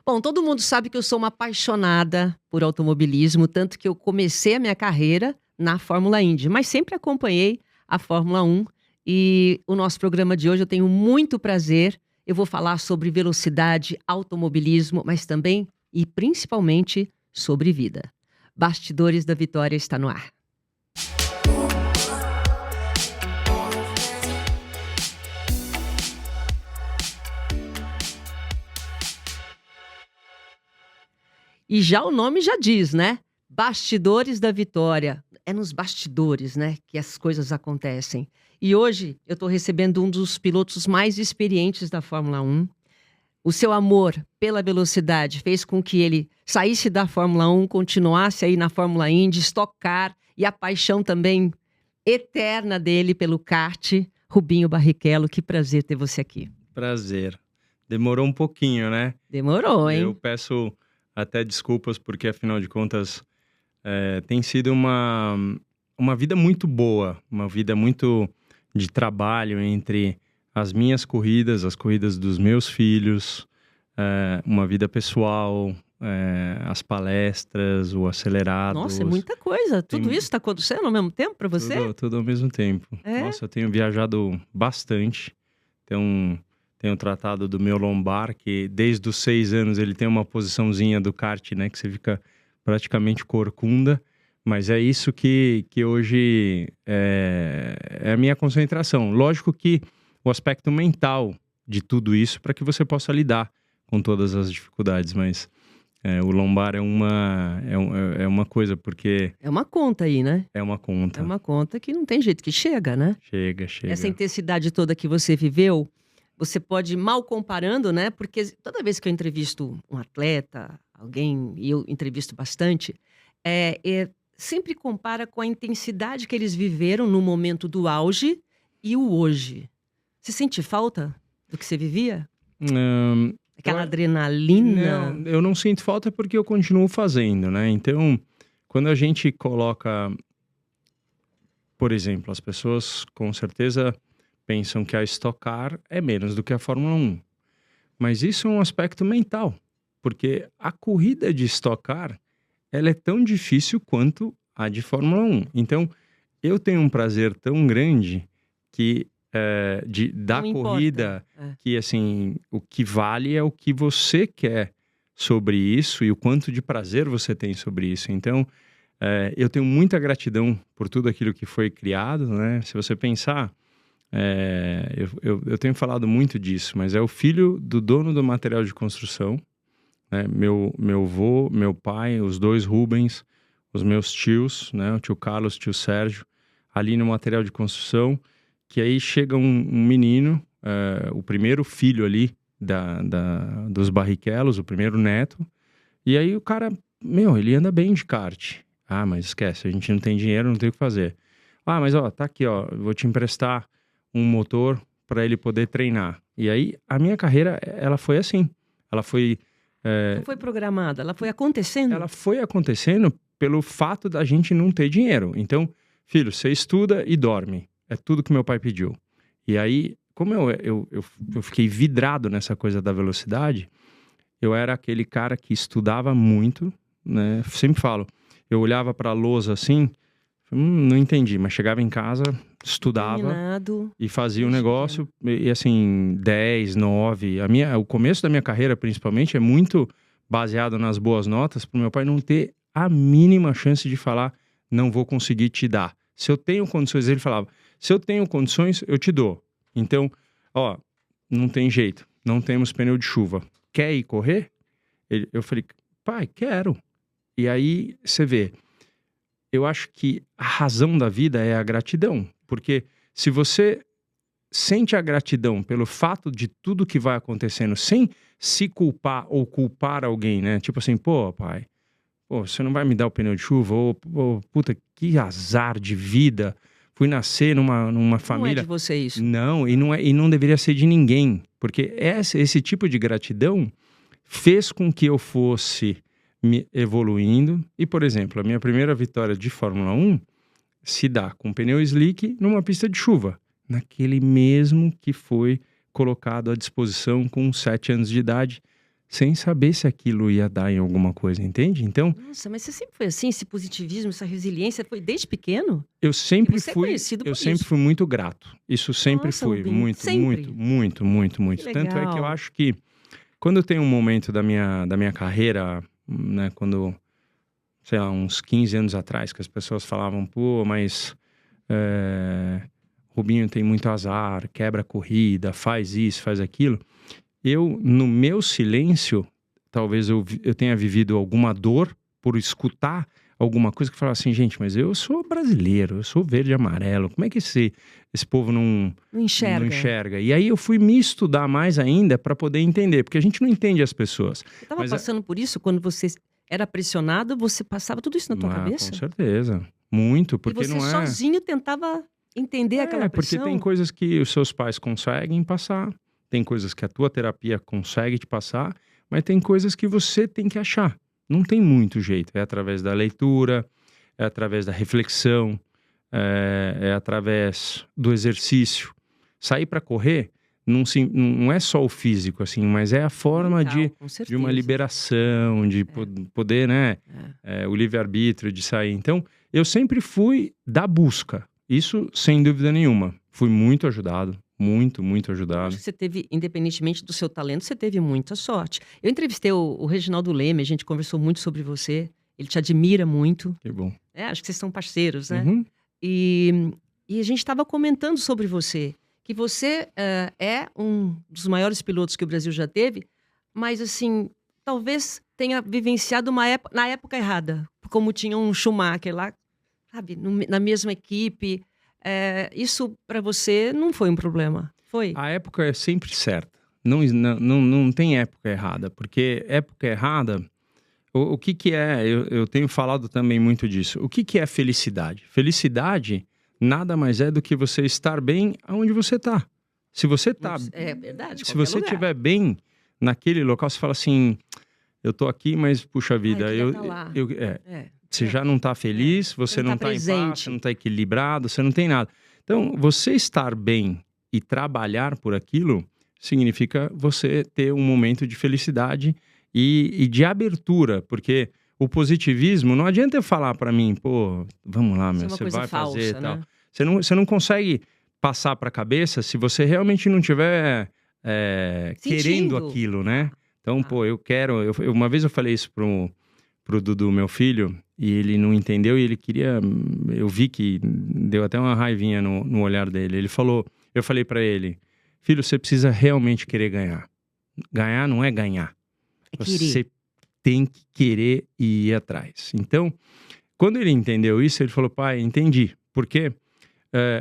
Bom, todo mundo sabe que eu sou uma apaixonada por automobilismo, tanto que eu comecei a minha carreira na Fórmula Indy, mas sempre acompanhei a Fórmula 1. E o nosso programa de hoje eu tenho muito prazer. Eu vou falar sobre velocidade, automobilismo, mas também e principalmente sobre vida. Bastidores da Vitória está no ar. E já o nome já diz, né? Bastidores da Vitória. É nos bastidores, né, que as coisas acontecem. E hoje eu estou recebendo um dos pilotos mais experientes da Fórmula 1. O seu amor pela velocidade fez com que ele saísse da Fórmula 1, continuasse aí na Fórmula Indy, Stock Car, e a paixão também eterna dele pelo kart. Rubinho Barrichello, que prazer ter você aqui. Prazer. Demorou um pouquinho, né? Demorou, hein? Eu peço até desculpas, porque afinal de contas tem sido uma vida muito boa, uma vida muito de trabalho entre as minhas corridas, as corridas dos meus filhos, uma vida pessoal, as palestras, o acelerados. Nossa, é muita coisa. Tudo isso está acontecendo ao mesmo tempo para você? Tudo ao mesmo tempo. É? Nossa, eu tenho viajado bastante. Tenho tratado do meu lombar, que desde os 6 anos ele tem uma posiçãozinha do kart, né? Que você fica praticamente corcunda. Mas é isso que hoje é a minha concentração. Lógico que o aspecto mental de tudo isso, para que você possa lidar com todas as dificuldades. Mas o lombar é uma coisa, porque... É uma conta aí, né? É uma conta. É uma conta que não tem jeito, que chega, né? Chega. Essa intensidade toda que você viveu, você pode, mal comparando, né? Porque toda vez que eu entrevisto um atleta, alguém, e eu entrevisto bastante, sempre compara com a intensidade que eles viveram no momento do auge e o hoje. Você sente falta do que você vivia? Aquela adrenalina? Não, eu não sinto falta porque eu continuo fazendo, né? Então, quando a gente coloca... Por exemplo, as pessoas com certeza pensam que a Stock Car é menos do que a Fórmula 1. Mas isso é um aspecto mental, porque a corrida de Stock Car, ela é tão difícil quanto a de Fórmula 1. Então, eu tenho um prazer tão grande que da corrida, que assim, o que vale é o que você quer sobre isso e o quanto de prazer você tem sobre isso. Então, eu tenho muita gratidão por tudo aquilo que foi criado, né? Se você pensar... eu tenho falado muito disso, mas é o filho do dono do material de construção, né? Meu avô, meu pai, os dois Rubens, os meus tios, né? O tio Carlos, o tio Sérgio, ali no material de construção, que aí chega um menino, o primeiro filho ali dos Barrichellos, o primeiro neto, e aí o cara, ele anda bem de kart. Ah, mas esquece, a gente não tem dinheiro, não tem o que fazer. Ah, mas tá aqui, eu vou te emprestar um motor para ele poder treinar. E aí, a minha carreira, ela foi assim. Ela foi... Não foi programada, ela foi acontecendo? Ela foi acontecendo pelo fato da gente não ter dinheiro. Então, filho, você estuda e dorme. É tudo que meu pai pediu. E aí, como eu fiquei vidrado nessa coisa da velocidade, eu era aquele cara que estudava muito, né? Sempre falo, eu olhava para a lousa assim... não entendi, mas chegava em casa, estudava e fazia um negócio, e assim, 10, 9. O começo da minha carreira, principalmente, é muito baseado nas boas notas, para o meu pai não ter a mínima chance de falar, não vou conseguir te dar. Se eu tenho condições, ele falava, se eu tenho condições, eu te dou. Então, não tem jeito, não temos pneu de chuva. Quer ir correr? Eu falei, pai, quero. E aí, você vê... Eu acho que a razão da vida é a gratidão. Porque se você sente a gratidão pelo fato de tudo que vai acontecendo, sem se culpar ou culpar alguém, né? Tipo assim, pô, pai, você não vai me dar o pneu de chuva? Ou puta, que azar de vida. Fui nascer numa família... Não é de você isso. Não, e não deveria ser de ninguém. Porque esse tipo de gratidão fez com que eu fosse... me evoluindo. E, por exemplo, a minha primeira vitória de Fórmula 1 se dá com pneu slick numa pista de chuva. Naquele mesmo que foi colocado à disposição com 7 anos de idade, sem saber se aquilo ia dar em alguma coisa, entende? Então, Nossa, mas você sempre foi assim, esse positivismo, essa resiliência, foi desde pequeno? eu sempre você é fui, conhecido eu por sempre isso. fui muito grato. Isso sempre Nossa, fui, Rubinho, muito, sempre. muito, muito, muito, Que muito. Tanto é que eu legal. acho que quando eu tenho um momento da minha carreira, né, quando, sei lá, uns 15 anos atrás, que as pessoas falavam, pô, mas Rubinho tem muito azar, quebra a corrida, faz isso, faz aquilo. Eu, no meu silêncio, talvez eu tenha vivido alguma dor por escutar alguma coisa que falava assim, gente, mas eu sou brasileiro, eu sou verde e amarelo, como é que esse povo não Não enxerga. enxerga? E aí eu fui me estudar mais ainda para poder entender, porque a gente não entende as pessoas. Você estava Mas passando por isso quando você era pressionado, você passava tudo isso na tua cabeça? Com certeza, muito, E porque você não é... sozinho tentava entender aquela porque pressão? tem coisas que os seus pais conseguem passar, tem coisas que a tua terapia consegue te passar, mas tem coisas que você tem que achar. Não tem muito jeito. É através da leitura, é através da reflexão, é através do exercício. Sair para correr não é só o físico, assim, mas é a forma Mental, com de uma certeza. liberação, de poder, né? O livre-arbítrio de sair. Então, eu sempre fui da busca. Isso, sem dúvida nenhuma. Fui muito ajudado. Muito, muito Eu ajudado. acho que você teve, independentemente do seu talento, você teve muita sorte. Eu entrevistei o Reginaldo Leme, a gente conversou muito sobre você. Ele te admira muito. Que bom. Acho que vocês são parceiros, né? Uhum. E a gente estava comentando sobre você. Que você é um dos maiores pilotos que o Brasil já teve. Mas, assim, talvez tenha vivenciado na época errada. Como tinha um Schumacher lá, sabe? Na mesma equipe. Isso para você não foi um problema, foi? A época é sempre certa. Não tem época errada, porque época errada, o que é, eu tenho falado também muito disso, o que é felicidade? Felicidade nada mais é do que você estar bem aonde você está. Se você tá, É verdade, se você estiver bem naquele local, você fala assim, eu tô aqui, mas puxa vida, você já não está feliz, você não está em paz, você não está equilibrado, você não tem nada. Então, você estar bem e trabalhar por aquilo significa você ter um momento de felicidade e de abertura, porque o positivismo, não adianta eu falar para mim, pô, vamos lá, meu, você vai falsa, fazer e né? tal. Você não consegue passar para a cabeça se você realmente não tiver querendo aquilo, né? Então, pô, eu quero... uma vez eu falei isso pro Dudu, meu filho, e ele não entendeu e ele queria... Eu vi que deu até uma raivinha no olhar dele. Ele falou... Eu falei pra ele, filho, você precisa realmente querer ganhar. Ganhar não é ganhar. Você tem que querer e ir atrás. Então, quando ele entendeu isso, ele falou, pai, entendi. Por quê?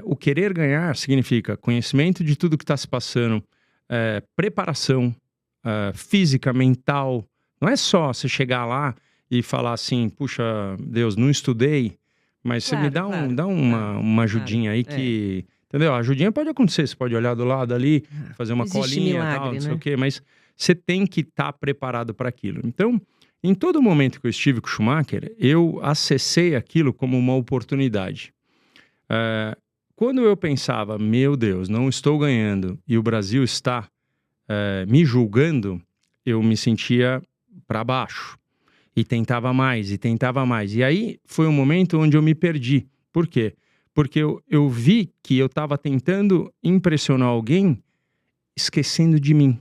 O querer ganhar significa conhecimento de tudo que está se passando, preparação física, mental. Não é só você chegar lá e falar assim, puxa, Deus, não estudei, mas você me dá uma ajudinha aí que... Entendeu? A ajudinha pode acontecer, você pode olhar do lado ali, fazer uma colinha e tal, não sei o quê, mas você tem que estar preparado para aquilo. Então, em todo momento que eu estive com o Schumacher, eu acessei aquilo como uma oportunidade. Quando eu pensava, meu Deus, não estou ganhando e o Brasil está me julgando, eu me sentia para baixo. E tentava mais, e tentava mais. E aí foi um momento onde eu me perdi. Por quê? Porque eu vi que eu estava tentando impressionar alguém esquecendo de mim.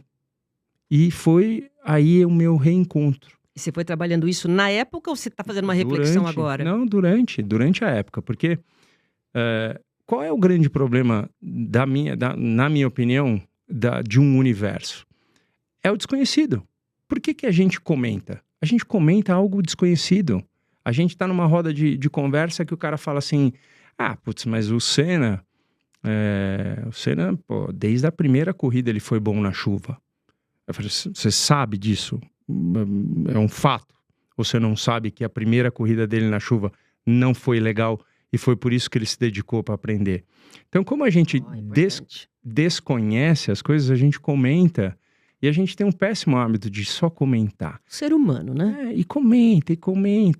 E foi aí o meu reencontro. E você foi trabalhando isso na época ou você está fazendo uma reflexão agora? Não, durante a época. Porque qual é o grande problema, na minha opinião, de um universo? É o desconhecido. Por que a gente comenta? A gente comenta algo desconhecido. A gente tá numa roda de conversa que o cara fala assim, putz, mas o Senna, pô, desde a primeira corrida ele foi bom na chuva. Eu falei, você sabe disso? É um fato. Ou você não sabe que a primeira corrida dele na chuva não foi legal e foi por isso que ele se dedicou para aprender? Então, como a gente desconhece as coisas, a gente comenta. E a gente tem um péssimo hábito de só comentar. Ser humano, né? E comenta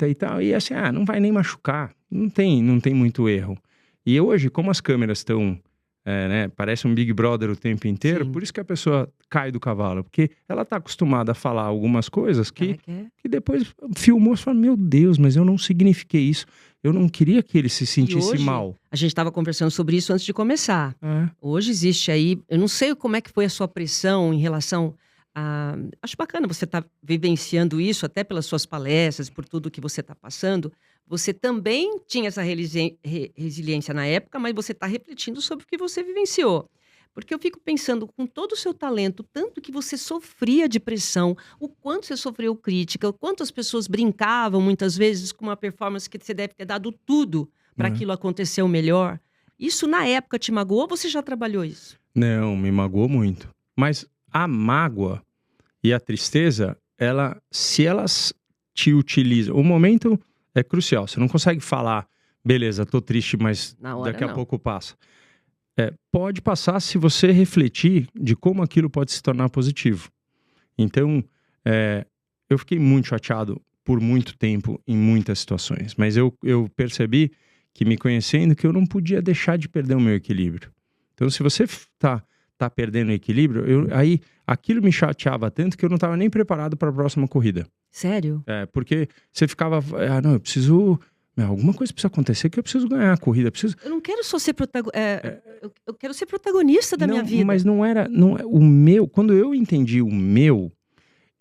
e tal. E assim, não vai nem machucar. Não tem muito erro. E hoje, como as câmeras estão né, parece um Big Brother o tempo inteiro, Sim. por isso que a pessoa cai do cavalo, porque ela tá acostumada a falar algumas coisas Ela que quer. depois filmou e fala, meu Deus, mas eu não signifiquei isso, eu não queria que ele se E sentisse hoje, mal. a gente estava conversando sobre isso antes de começar. É. Hoje existe aí, eu não sei como é que foi a sua pressão em relação a. Acho bacana você estar vivenciando isso, até pelas suas palestras, por tudo que você está passando. Você também tinha essa resiliência na época, mas você está refletindo sobre o que você vivenciou. Porque eu fico pensando, com todo o seu talento, tanto que você sofria de pressão, o quanto você sofreu crítica, o quanto as pessoas brincavam muitas vezes com uma performance que você deve ter dado tudo para É. aquilo acontecer o melhor. Isso na época te magoou ou você já trabalhou isso? Não, me magoou muito. Mas a mágoa e a tristeza, se elas te utilizam, o momento é crucial. Você não consegue falar, beleza, tô triste, mas Na hora, daqui a não. pouco passa. Pode passar se você refletir de como aquilo pode se tornar positivo. Então, eu fiquei muito chateado por muito tempo em muitas situações, mas eu percebi que, me conhecendo, que eu não podia deixar de perder o meu equilíbrio. Então, se você tá perdendo o equilíbrio, aí aquilo me chateava tanto que eu não estava nem preparado para a próxima corrida. Sério? Porque você ficava, não, eu preciso, alguma coisa precisa acontecer que eu preciso ganhar a corrida, Eu não quero só ser eu quero ser protagonista da minha vida. Mas não era, o meu, quando eu entendi o meu,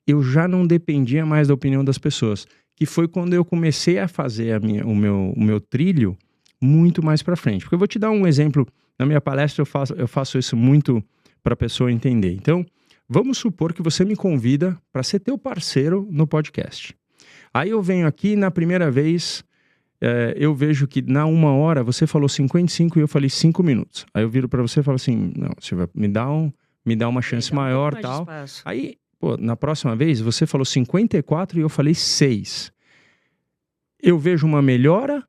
eu já não dependia mais da opinião das pessoas, que foi quando eu comecei a fazer o meu trilho muito mais para frente. Porque eu vou te dar um exemplo, na minha palestra eu faço isso muito para a pessoa entender. Então, vamos supor que você me convida para ser teu parceiro no podcast. Aí eu venho aqui, na primeira vez, eu vejo que na 1 hora você falou 55 e eu falei 5 minutos. Aí eu viro para você e falo assim, não, você vai me dá uma chance maior e tal. Aí, na próxima vez você falou 54 e eu falei 6. Eu vejo uma melhora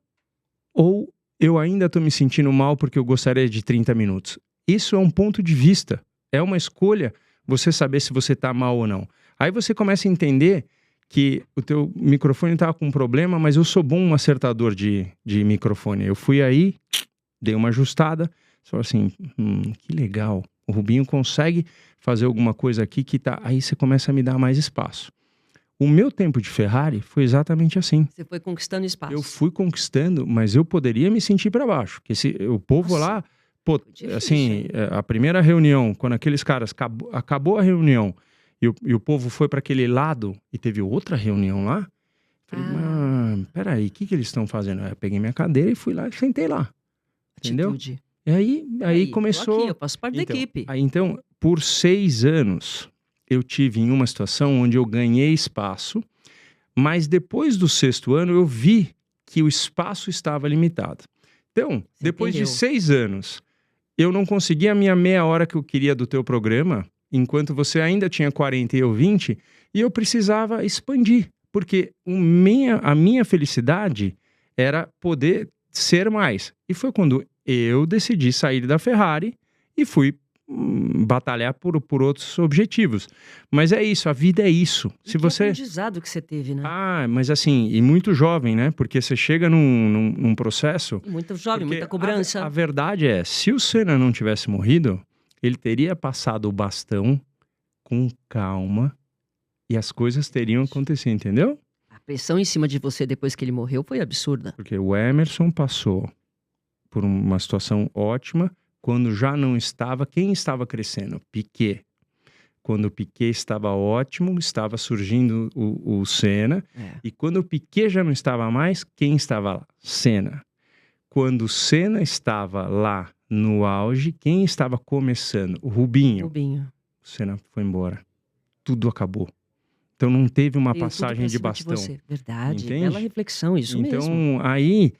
ou eu ainda estou me sentindo mal porque eu gostaria de 30 minutos? Isso é um ponto de vista. É uma escolha você saber se você está mal ou não. Aí você começa a entender que o teu microfone estava com um problema, mas eu sou bom acertador de microfone. Eu fui aí, dei uma ajustada, falei assim, que legal. O Rubinho consegue fazer alguma coisa aqui que tá... Aí você começa a me dar mais espaço. O meu tempo de Ferrari foi exatamente assim. Você foi conquistando espaço. Eu fui conquistando, mas eu poderia me sentir para baixo. Porque o povo lá, difícil, assim, a primeira reunião, quando aqueles caras, acabou a reunião, e o povo foi para aquele lado e teve outra reunião lá, falei, peraí, o que eles estão fazendo? Eu peguei minha cadeira e fui lá e sentei lá. Entendeu? Atitude. E aí começou... Tô aqui, eu faço parte da equipe. Então, por 6 anos, eu tive em uma situação onde eu ganhei espaço, mas depois do 6º ano eu vi que o espaço estava limitado. Então, depois de 6 anos, eu não consegui a minha meia hora que eu queria do teu programa, enquanto você ainda tinha 40 e eu 20, e eu precisava expandir, porque a minha felicidade era poder ser mais. E foi quando eu decidi sair da Ferrari e fui batalhar por outros objetivos. Mas é isso, a vida é isso. Se você... aprendizado que você teve, né? Mas assim, e muito jovem, né? Porque você chega num processo... E muito jovem, muita cobrança. A verdade é, se o Senna não tivesse morrido, ele teria passado o bastão com calma e as coisas teriam acontecido, entendeu? A pressão em cima de você depois que ele morreu foi absurda. Porque o Emerson passou por uma situação ótima, quando já não estava, quem estava crescendo? Piquet. Quando o Piquet estava ótimo, estava surgindo o Senna. E quando o Piquet já não estava mais, quem estava lá? Senna. Quando o Senna estava lá no auge, quem estava começando? O Rubinho. O Senna foi embora. Tudo acabou. Então não teve uma passagem de bastão. Verdade, entende? Bela reflexão, isso mesmo. Então aí,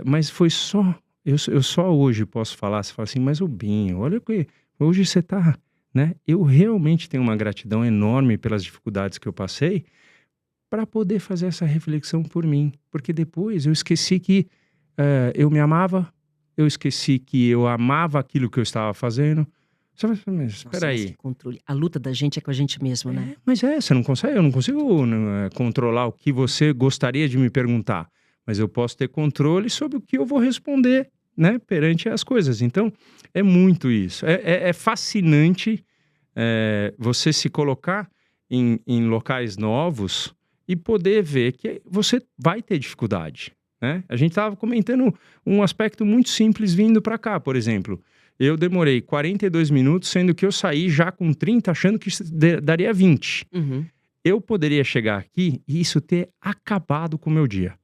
mas foi só... Eu só hoje posso falar, você fala assim, mas Rubinho, olha que hoje você tá, né? Eu realmente tenho uma gratidão enorme pelas dificuldades que eu passei para poder fazer essa reflexão por mim. Porque depois eu esqueci que eu me amava, eu esqueci que eu amava aquilo que eu estava fazendo. Você vai falar, mas espera aí. Que controle. A luta da gente é com a gente mesmo, né? Mas você não consegue, eu não consigo controlar o que você gostaria de me perguntar. Mas eu posso ter controle sobre o que eu vou responder né, perante as coisas. Então, é muito isso. É fascinante você se colocar em locais novos e poder ver que você vai ter dificuldade, né? A gente estava comentando um aspecto muito simples vindo para cá, por exemplo. Eu demorei 42 minutos, sendo que eu saí já com 30, achando que daria 20. Uhum. Eu poderia chegar aqui e isso ter acabado com o meu dia.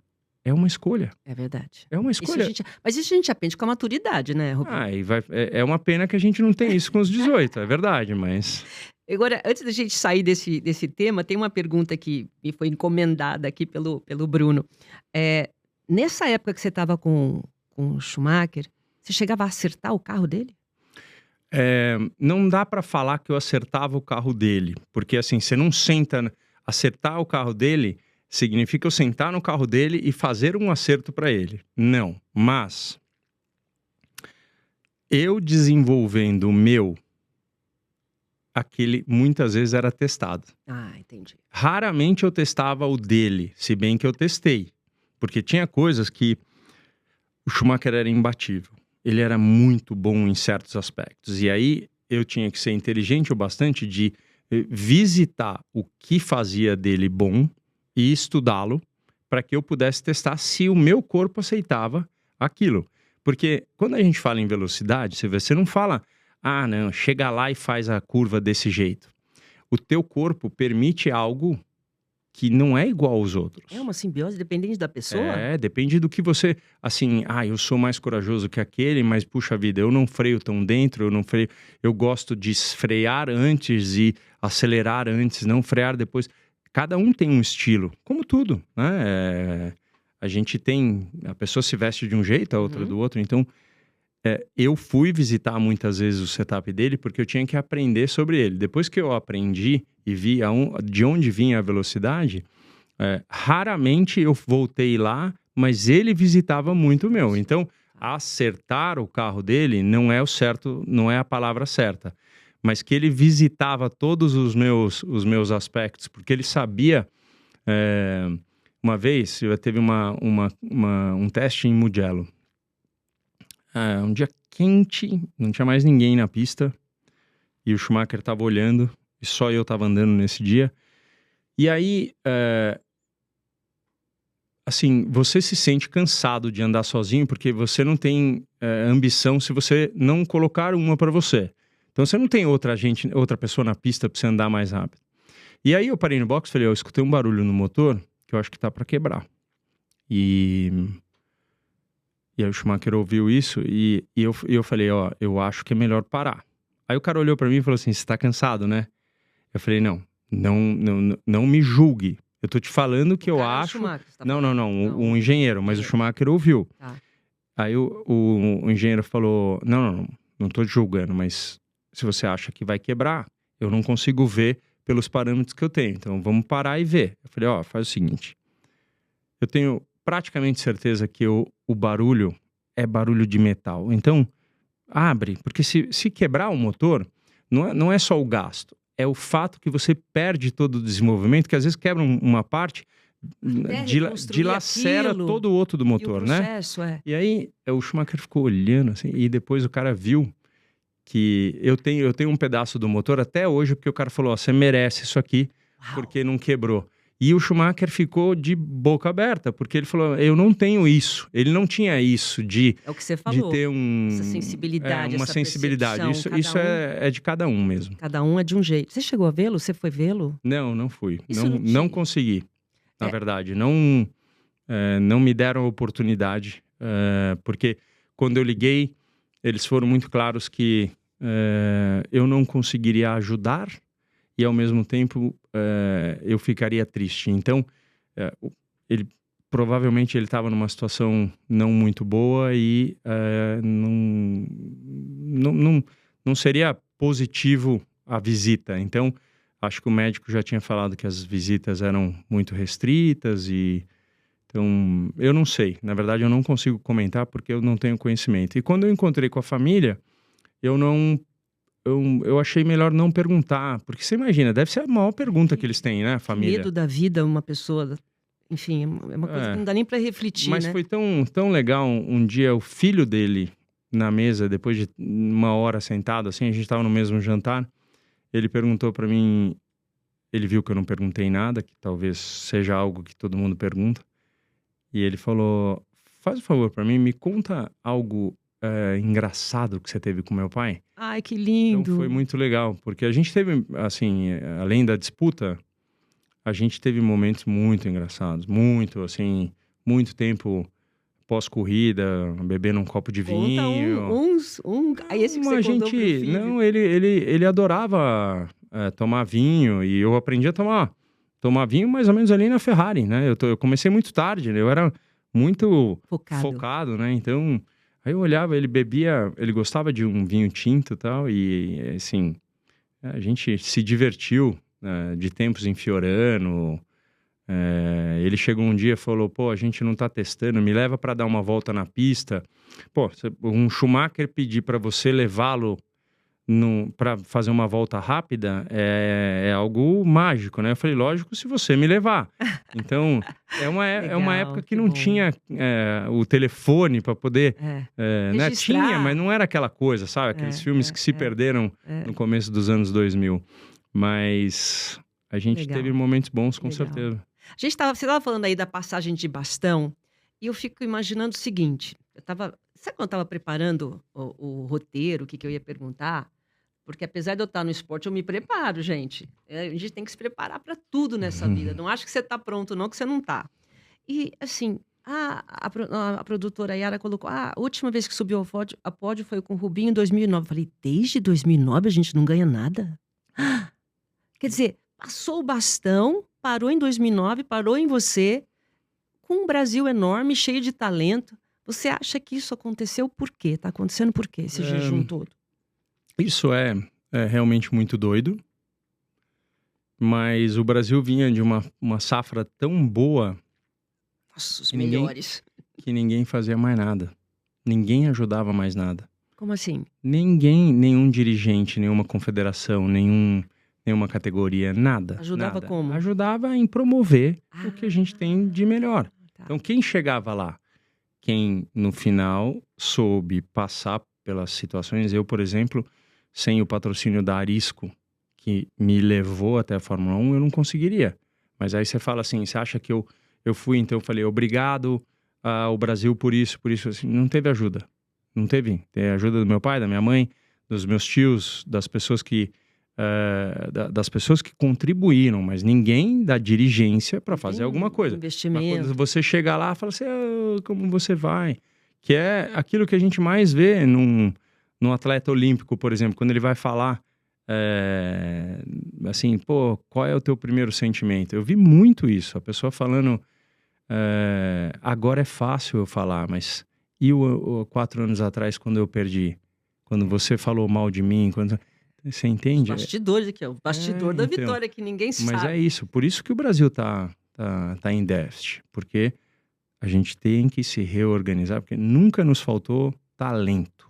É uma escolha. É verdade. É uma Isso a escolha. gente, mas isso a gente aprende com a maturidade, né, Rodrigo? É uma pena que a gente não tem isso com os 18, é verdade, mas... Agora, antes da gente sair desse tema, tem uma pergunta que me foi encomendada aqui pelo Bruno. Nessa época que você estava com o Schumacher, você chegava a acertar o carro dele? Não dá pra falar que eu acertava o carro dele, porque assim, você não senta... Acertar o carro dele significa eu sentar no carro dele e fazer um acerto pra ele. Não, mas... Eu desenvolvendo o meu, aquele muitas vezes era testado. Ah, entendi. Raramente eu testava o dele, se bem que eu testei. Porque tinha coisas que o Schumacher era imbatível. Ele era muito bom em certos aspectos. E aí eu tinha que ser inteligente o bastante de visitar o que fazia dele bom e estudá-lo para que eu pudesse testar se o meu corpo aceitava aquilo. Porque quando a gente fala em velocidade, você não fala, não, chega lá e faz a curva desse jeito. O teu corpo permite algo que não é igual aos outros. É uma simbiose dependente da pessoa? Depende do que você... Assim, eu sou mais corajoso que aquele, mas puxa vida, eu não freio tão dentro, eu não freio... Eu gosto de frear antes e acelerar antes, não frear depois. Cada um tem um estilo, como tudo, né? A gente tem... A pessoa se veste de um jeito, a outra do outro, então... eu fui visitar muitas vezes o setup dele porque eu tinha que aprender sobre ele. Depois que eu aprendi e vi de onde vinha a velocidade, raramente eu voltei lá, mas ele visitava muito o meu. Então, acertar o carro dele não é o certo, não é a palavra certa. Mas que ele visitava todos os meus aspectos, porque ele sabia... uma vez, teve um teste em Mugello. Um dia quente, não tinha mais ninguém na pista e o Schumacher estava olhando e só eu estava andando nesse dia. E aí, assim, você se sente cansado de andar sozinho porque você não tem ambição se você não colocar uma para você. Então você não tem outra pessoa na pista para você andar mais rápido. E aí eu parei no box e falei, eu escutei um barulho no motor que eu acho que tá para quebrar. E aí o Schumacher ouviu isso e eu falei, eu acho que é melhor parar. Aí o cara olhou pra mim e falou assim, você tá cansado, né? Eu falei, não me julgue. Eu tô te falando que eu acho... Não, o engenheiro, mas o Schumacher ouviu. Tá. Aí o engenheiro falou, não tô te julgando, mas se você acha que vai quebrar, eu não consigo ver pelos parâmetros que eu tenho. Então vamos parar e ver. Eu falei, faz o seguinte, eu tenho praticamente certeza que o barulho é barulho de metal. Então, abre, porque se quebrar o motor, não é só o gasto, é o fato que você perde todo o desenvolvimento, que às vezes quebra uma parte, dilacera todo o outro do motor, processo, né? E aí, o Schumacher ficou olhando assim, e depois o cara viu que eu tenho um pedaço do motor até hoje, porque o cara falou, você merece isso aqui, porque não quebrou. E o Schumacher ficou de boca aberta, porque ele falou, eu não tenho isso. Ele não tinha isso de... É o que você falou. De ter essa sensibilidade, uma essa sensibilidade. Isso é de cada um mesmo. Cada um é de um jeito. Você chegou a vê-lo? Você foi vê-lo? Não fui. Isso não consegui, na verdade. Não me deram a oportunidade, porque quando eu liguei, eles foram muito claros que eu não conseguiria ajudar e ao mesmo tempo eu ficaria triste. Então, provavelmente ele estava numa situação não muito boa e não seria positivo a visita. Então, acho que o médico já tinha falado que as visitas eram muito restritas então, eu não sei. Na verdade, eu não consigo comentar porque eu não tenho conhecimento. E quando eu encontrei com a família, eu achei melhor não perguntar, porque você imagina, deve ser a maior pergunta que eles têm, né, a família. Medo da vida, uma pessoa enfim, é uma coisa que não dá nem para refletir, Mas né? foi tão legal um dia o filho dele na mesa, depois de uma hora sentado, assim, a gente estava no mesmo jantar, ele perguntou para mim, ele viu que eu não perguntei nada, que talvez seja algo que todo mundo pergunta, e ele falou, faz um favor para mim, me conta algo engraçado que você teve com meu pai. Ai, que Então foi lindo. muito legal, porque a gente teve, assim, além da disputa, a gente teve momentos muito engraçados, muito, assim, muito tempo pós-corrida, bebendo um copo de Conta vinho. aí esse que Não, você contou pro filho. não, ele adorava tomar vinho e eu aprendi a tomar vinho mais ou menos ali na Ferrari, né? Eu comecei muito tarde, né? Eu era muito Focado. focado, né? Então, aí eu olhava, ele bebia, ele gostava de um vinho tinto e tal, e assim, a gente se divertiu, de tempos em Fiorano. Ele chegou um dia e falou, pô, a gente não tá testando, me leva para dar uma volta na pista. Pô, um Schumacher pedir para você levá-lo para fazer uma volta rápida é algo mágico, né? Eu falei, lógico, se você me levar. Então, é uma época Legal, que que não bom. tinha o telefone para poder, É. né? Tinha, mas Registrar. não era aquela coisa, sabe? Aqueles filmes que se perderam no começo dos anos 2000. Mas a Que gente teve legal, momentos bons, que com legal. certeza. Você estava falando aí da passagem de bastão, e eu fico imaginando o seguinte, sabe quando eu estava preparando o roteiro, o que eu ia perguntar? Porque apesar de eu estar no esporte, eu me preparo, gente. A gente tem que se preparar para tudo nessa vida. Não acho que você está pronto, não, que você não está. E, assim, a produtora Yara colocou, a última vez que subiu a pódio foi com o Rubinho em 2009. Eu falei, desde 2009 a gente não ganha nada? Quer dizer, passou o bastão, parou em 2009, parou em você, com um Brasil enorme, cheio de talento. Você acha que isso aconteceu por quê? Está acontecendo por quê, esse jejum todo? Isso é realmente muito doido, mas o Brasil vinha de uma safra tão boa Nossa, os que ninguém, melhores. que ninguém fazia mais nada. Ninguém ajudava mais nada. Como assim? Ninguém, nenhum dirigente, nenhuma confederação, nenhuma categoria, nada, Ajudava nada. como? Ajudava em promover o que a gente Ah, tem de melhor. tá. Então, quem chegava lá? Quem, no final, soube passar pelas situações. Eu, por exemplo, sem o patrocínio da Arisco, que me levou até a Fórmula 1, eu não conseguiria. Mas aí você fala assim, você acha que eu fui, então eu falei, obrigado ao Brasil por isso, assim. Não teve ajuda. Não teve. Tem ajuda do meu pai, da minha mãe, dos meus tios, das pessoas que contribuíram, mas ninguém da dirigência para fazer alguma coisa. Mas quando Investimento. você chega lá, fala assim, como você vai? Que é aquilo que a gente mais vê num atleta olímpico, por exemplo, quando ele vai falar, assim, pô, qual é o teu primeiro sentimento? Eu vi muito isso, a pessoa falando, agora é fácil eu falar, mas e 4 anos atrás, quando eu perdi? Quando você falou mal de mim, você Os entende? bastidores aqui, ó. O bastidor da Então, vitória, que ninguém mas é sabe. isso, por isso que o Brasil tá em déficit, porque a gente tem que se reorganizar, porque nunca nos faltou talento.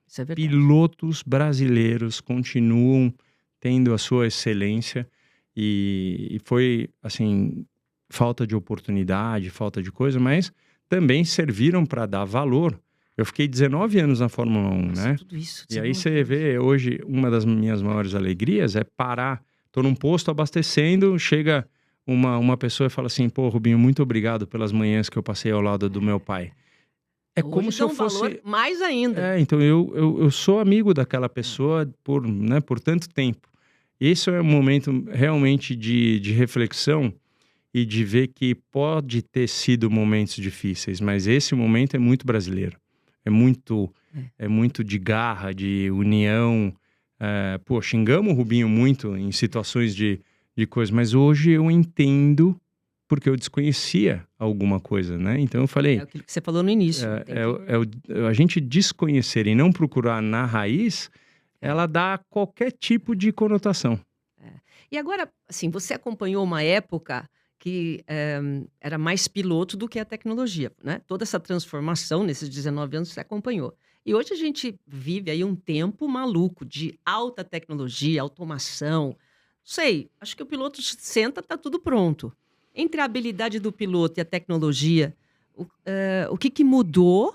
Isso é verdade. Pilotos brasileiros continuam tendo a sua excelência e foi, assim, falta de oportunidade, falta de coisa, mas também serviram para dar valor. Eu fiquei 19 anos na Fórmula 1, Nossa, né? tudo isso, E aí 19 você anos. vê, hoje, uma das minhas maiores alegrias é parar. Tô num posto abastecendo, chega uma pessoa e fala assim, pô, Rubinho, muito obrigado pelas manhãs que eu passei ao lado do meu pai. É como Hoje se dá eu um valor fosse... mais ainda. Então eu sou amigo daquela pessoa por tanto tempo. Esse é um momento realmente de reflexão e de ver que pode ter sido momentos difíceis, mas esse momento é muito brasileiro. É muito, É. é muito de garra, de união. Pô, xingamos o Rubinho muito em situações de coisa, mas hoje eu entendo porque eu desconhecia alguma coisa, né? Então eu É falei, aquilo que você falou no início. a gente desconhecer e não procurar na raiz, É. ela dá qualquer tipo de conotação. E agora, assim, você acompanhou uma época que era mais piloto do que a tecnologia, né? Toda essa transformação nesses 19 anos você acompanhou. E hoje a gente vive aí um tempo maluco de alta tecnologia, automação. Não sei, acho que o piloto senta, tá tudo pronto. Entre a habilidade do piloto e a tecnologia, o que mudou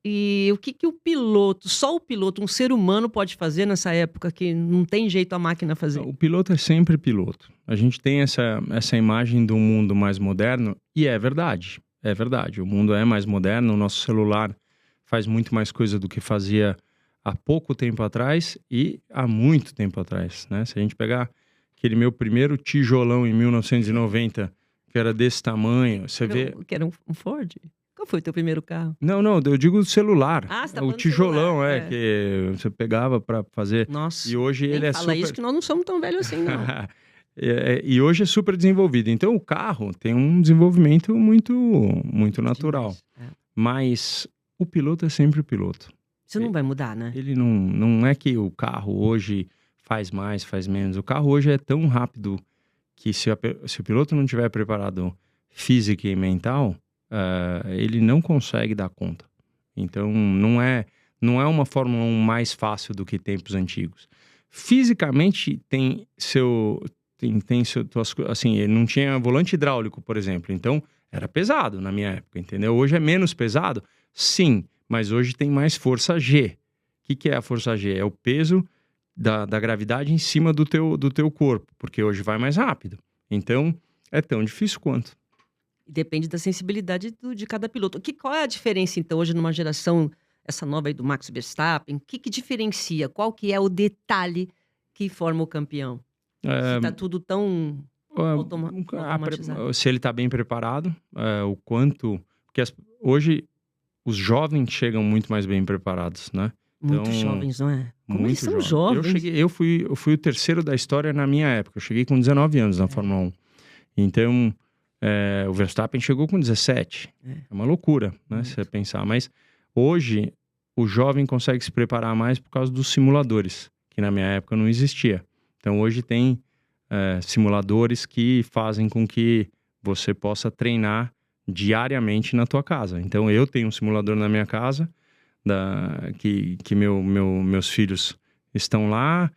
e o que o piloto, só o piloto, um ser humano pode fazer nessa época que não tem jeito a máquina fazer? O piloto é sempre piloto. A gente tem essa imagem do mundo mais moderno e é verdade. É verdade. O mundo é mais moderno, o nosso celular faz muito mais coisa do que fazia há pouco tempo atrás e há muito tempo atrás, né? Se a gente pegar aquele meu primeiro tijolão em 1990, que era desse tamanho, você vê... Que era um Ford? Qual foi o teu primeiro carro? Não, eu digo o celular. Ah, você tá O falando do tijolão, celular, que você pegava para fazer. Nossa, E hoje nem ele é fala super... isso que nós não somos tão velhos assim, não. E hoje é super desenvolvido. Então o carro tem um desenvolvimento muito natural. Demais. Mas o piloto é sempre o piloto. Isso não vai mudar, né? Ele não é que o carro hoje faz mais, faz menos. O carro hoje é tão rápido que se o piloto não estiver preparado física e mental, ele não consegue dar conta. Então não é uma Fórmula 1 mais fácil do que tempos antigos. Fisicamente tem seu assim, ele não tinha volante hidráulico, por exemplo. Então era pesado na minha época, entendeu? Hoje é menos pesado? Sim, mas hoje tem mais força G. O que é a força G? É o peso da gravidade em cima do teu corpo, porque hoje vai mais rápido. Então, é tão difícil quanto. Depende da sensibilidade de cada piloto. Qual é a diferença, então, hoje numa geração, essa nova aí do Max Verstappen? O que diferencia? Qual que é o detalhe que forma o campeão? Se tá tudo tão automatizado. Se ele está bem preparado, o quanto... Porque hoje os jovens chegam muito mais bem preparados, né? Muito jovens, não é? Como eles são jovens. jovens. Eu fui o terceiro da história na minha época. Eu cheguei com 19 anos na Fórmula 1. Então, o Verstappen chegou com 17. É uma loucura, né? Se você pensar. Mas hoje, o jovem consegue se preparar mais por causa dos simuladores, que na minha época não existia. Então, hoje tem simuladores que fazem com que você possa treinar diariamente na tua casa. Então, eu tenho um simulador na minha casa, que meus filhos estão lá.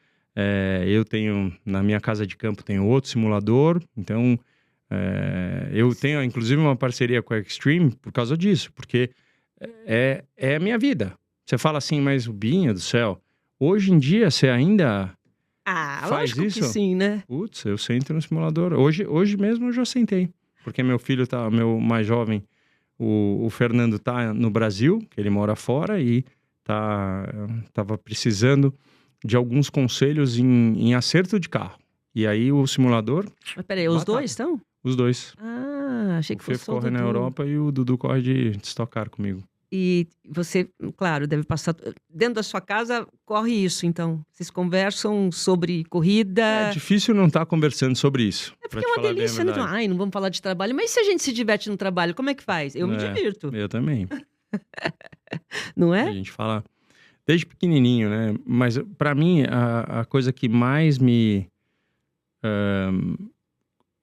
Eu tenho, na minha casa de campo, tenho outro simulador. Então, eu tenho, inclusive, uma parceria com a Extreme por causa disso, porque é a minha vida. Você fala assim, mas Binha do céu, hoje em dia você ainda faz lógico isso? Que sim, né? Putz, eu sento no simulador. Hoje mesmo eu já sentei, porque meu filho meu mais jovem, o Fernando, tá no Brasil, que ele mora fora, e tava precisando de alguns conselhos em acerto de carro. E aí o simulador... Mas peraí, os dois estão? Os dois. Achei que fosse só o corre Dudu. na Europa e o Dudu corre de Stock Car comigo. E você, claro, deve passar... Dentro da sua casa, corre isso, então. Vocês conversam sobre corrida... É difícil não estar conversando sobre isso. É porque é uma delícia, né? Ai, não vamos falar de trabalho. Mas se a gente se diverte no trabalho, como é que faz? Eu me divirto. Eu também. Não é? A gente fala desde pequenininho, né? Mas pra mim, a coisa que mais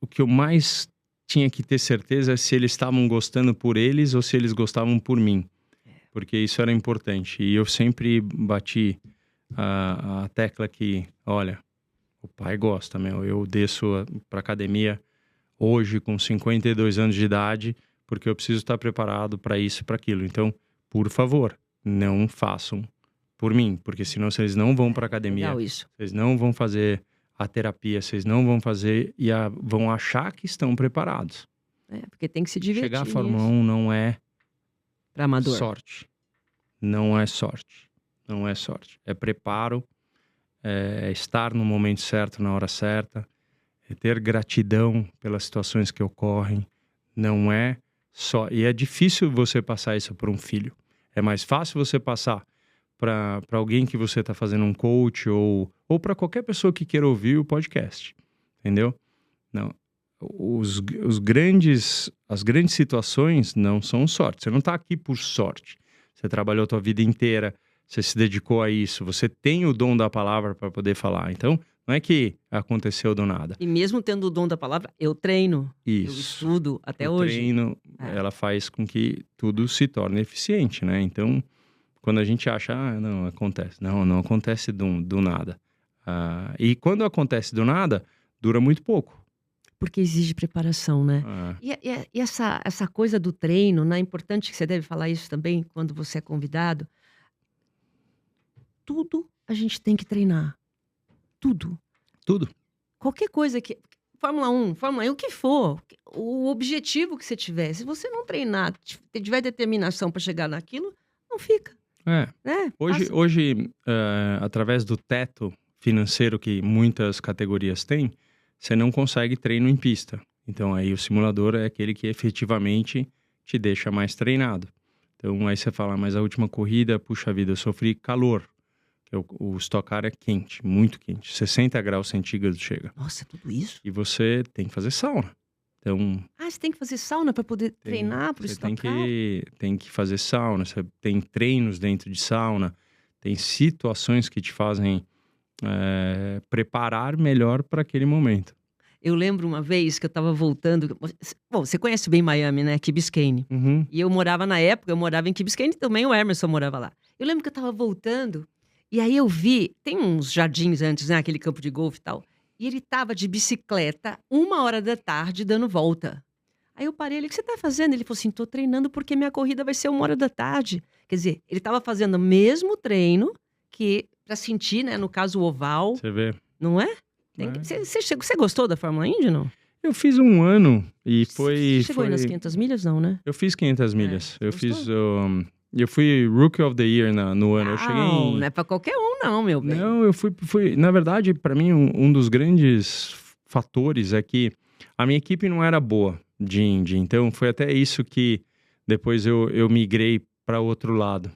o que eu mais tinha que ter certeza é se eles estavam gostando por eles ou se eles gostavam por mim. Porque isso era importante. E eu sempre bati a tecla que, olha, o pai gosta, meu. Eu desço pra academia hoje com 52 anos de idade porque eu preciso estar preparado para isso e para aquilo. Então, por favor, não façam por mim. Porque senão vocês não vão pra academia. Vocês não vão fazer a terapia, vocês não vão fazer e vão achar que estão preparados. Porque tem que se divertir. Chegar à Fórmula 1 não é pra amador. Sorte. Não é sorte. Não é sorte. É preparo, é estar no momento certo, na hora certa, é ter gratidão pelas situações que ocorrem. Não é só... E é difícil você passar isso para um filho. É mais fácil você passar para alguém que você está fazendo um coach ou para qualquer pessoa que queira ouvir o podcast. Entendeu? Não. As grandes situações não são sorte. Você não está aqui por sorte. Você trabalhou a tua vida inteira, você se dedicou a isso, você tem o dom da palavra para poder falar. Então, não é que aconteceu do nada. E mesmo tendo o dom da palavra, eu treino. Isso. Eu estudo até o hoje. Treino, ela faz com que tudo se torne eficiente, né? Então, quando a gente acha, não acontece. Não acontece do nada. E quando acontece do nada, dura muito pouco. Porque exige preparação, né? É. E essa coisa do treino, né? É importante que você deve falar isso também quando você é convidado. Tudo a gente tem que treinar. Tudo. Tudo. Qualquer coisa que. Fórmula 1, o que for. O objetivo que você tiver. Se você não treinar, tiver determinação para chegar naquilo, não fica. É. Né? Hoje através do teto financeiro que muitas categorias têm, você não consegue treino em pista. Então aí o simulador é aquele que efetivamente te deixa mais treinado. Então aí você fala, mas a última corrida, puxa vida, eu sofri calor. O Stock Car é quente, muito quente. 60 graus centígrados chega. Nossa, tudo isso? E você tem que fazer sauna. Então, você tem que fazer sauna para poder treinar para o Stock Car? Tem que fazer sauna. Você tem treinos dentro de sauna. Tem situações que te fazem preparar melhor para aquele momento. Eu lembro uma vez que eu estava voltando. Bom, você conhece bem Miami, né? Key Biscayne. Uhum. E eu morava em Key Biscayne também, o Emerson morava lá. Eu lembro que eu estava voltando, e aí eu vi, tem uns jardins antes, né? Aquele campo de golfe e tal. E ele estava de bicicleta, 1h da tarde, dando volta. Aí eu parei, ele, o que você está fazendo? Ele falou assim, tô treinando porque minha corrida vai ser 1h da tarde. Quer dizer, ele estava fazendo o mesmo treino que para sentir, né? No caso, o oval. Você vê. Não é? Você gostou da Fórmula Indy, não? Eu fiz um ano e foi... Você chegou aí nas 500 milhas, não, né? Eu fiz 500 milhas. Eu gostou? fiz... eu fui Rookie of the Year no ano. Eu cheguei Não, não é pra qualquer um, não, meu bem. Não, eu fui... Na verdade, para mim, um dos grandes fatores é que a minha equipe não era boa de Indy. Então, foi até isso que depois eu migrei para outro lado.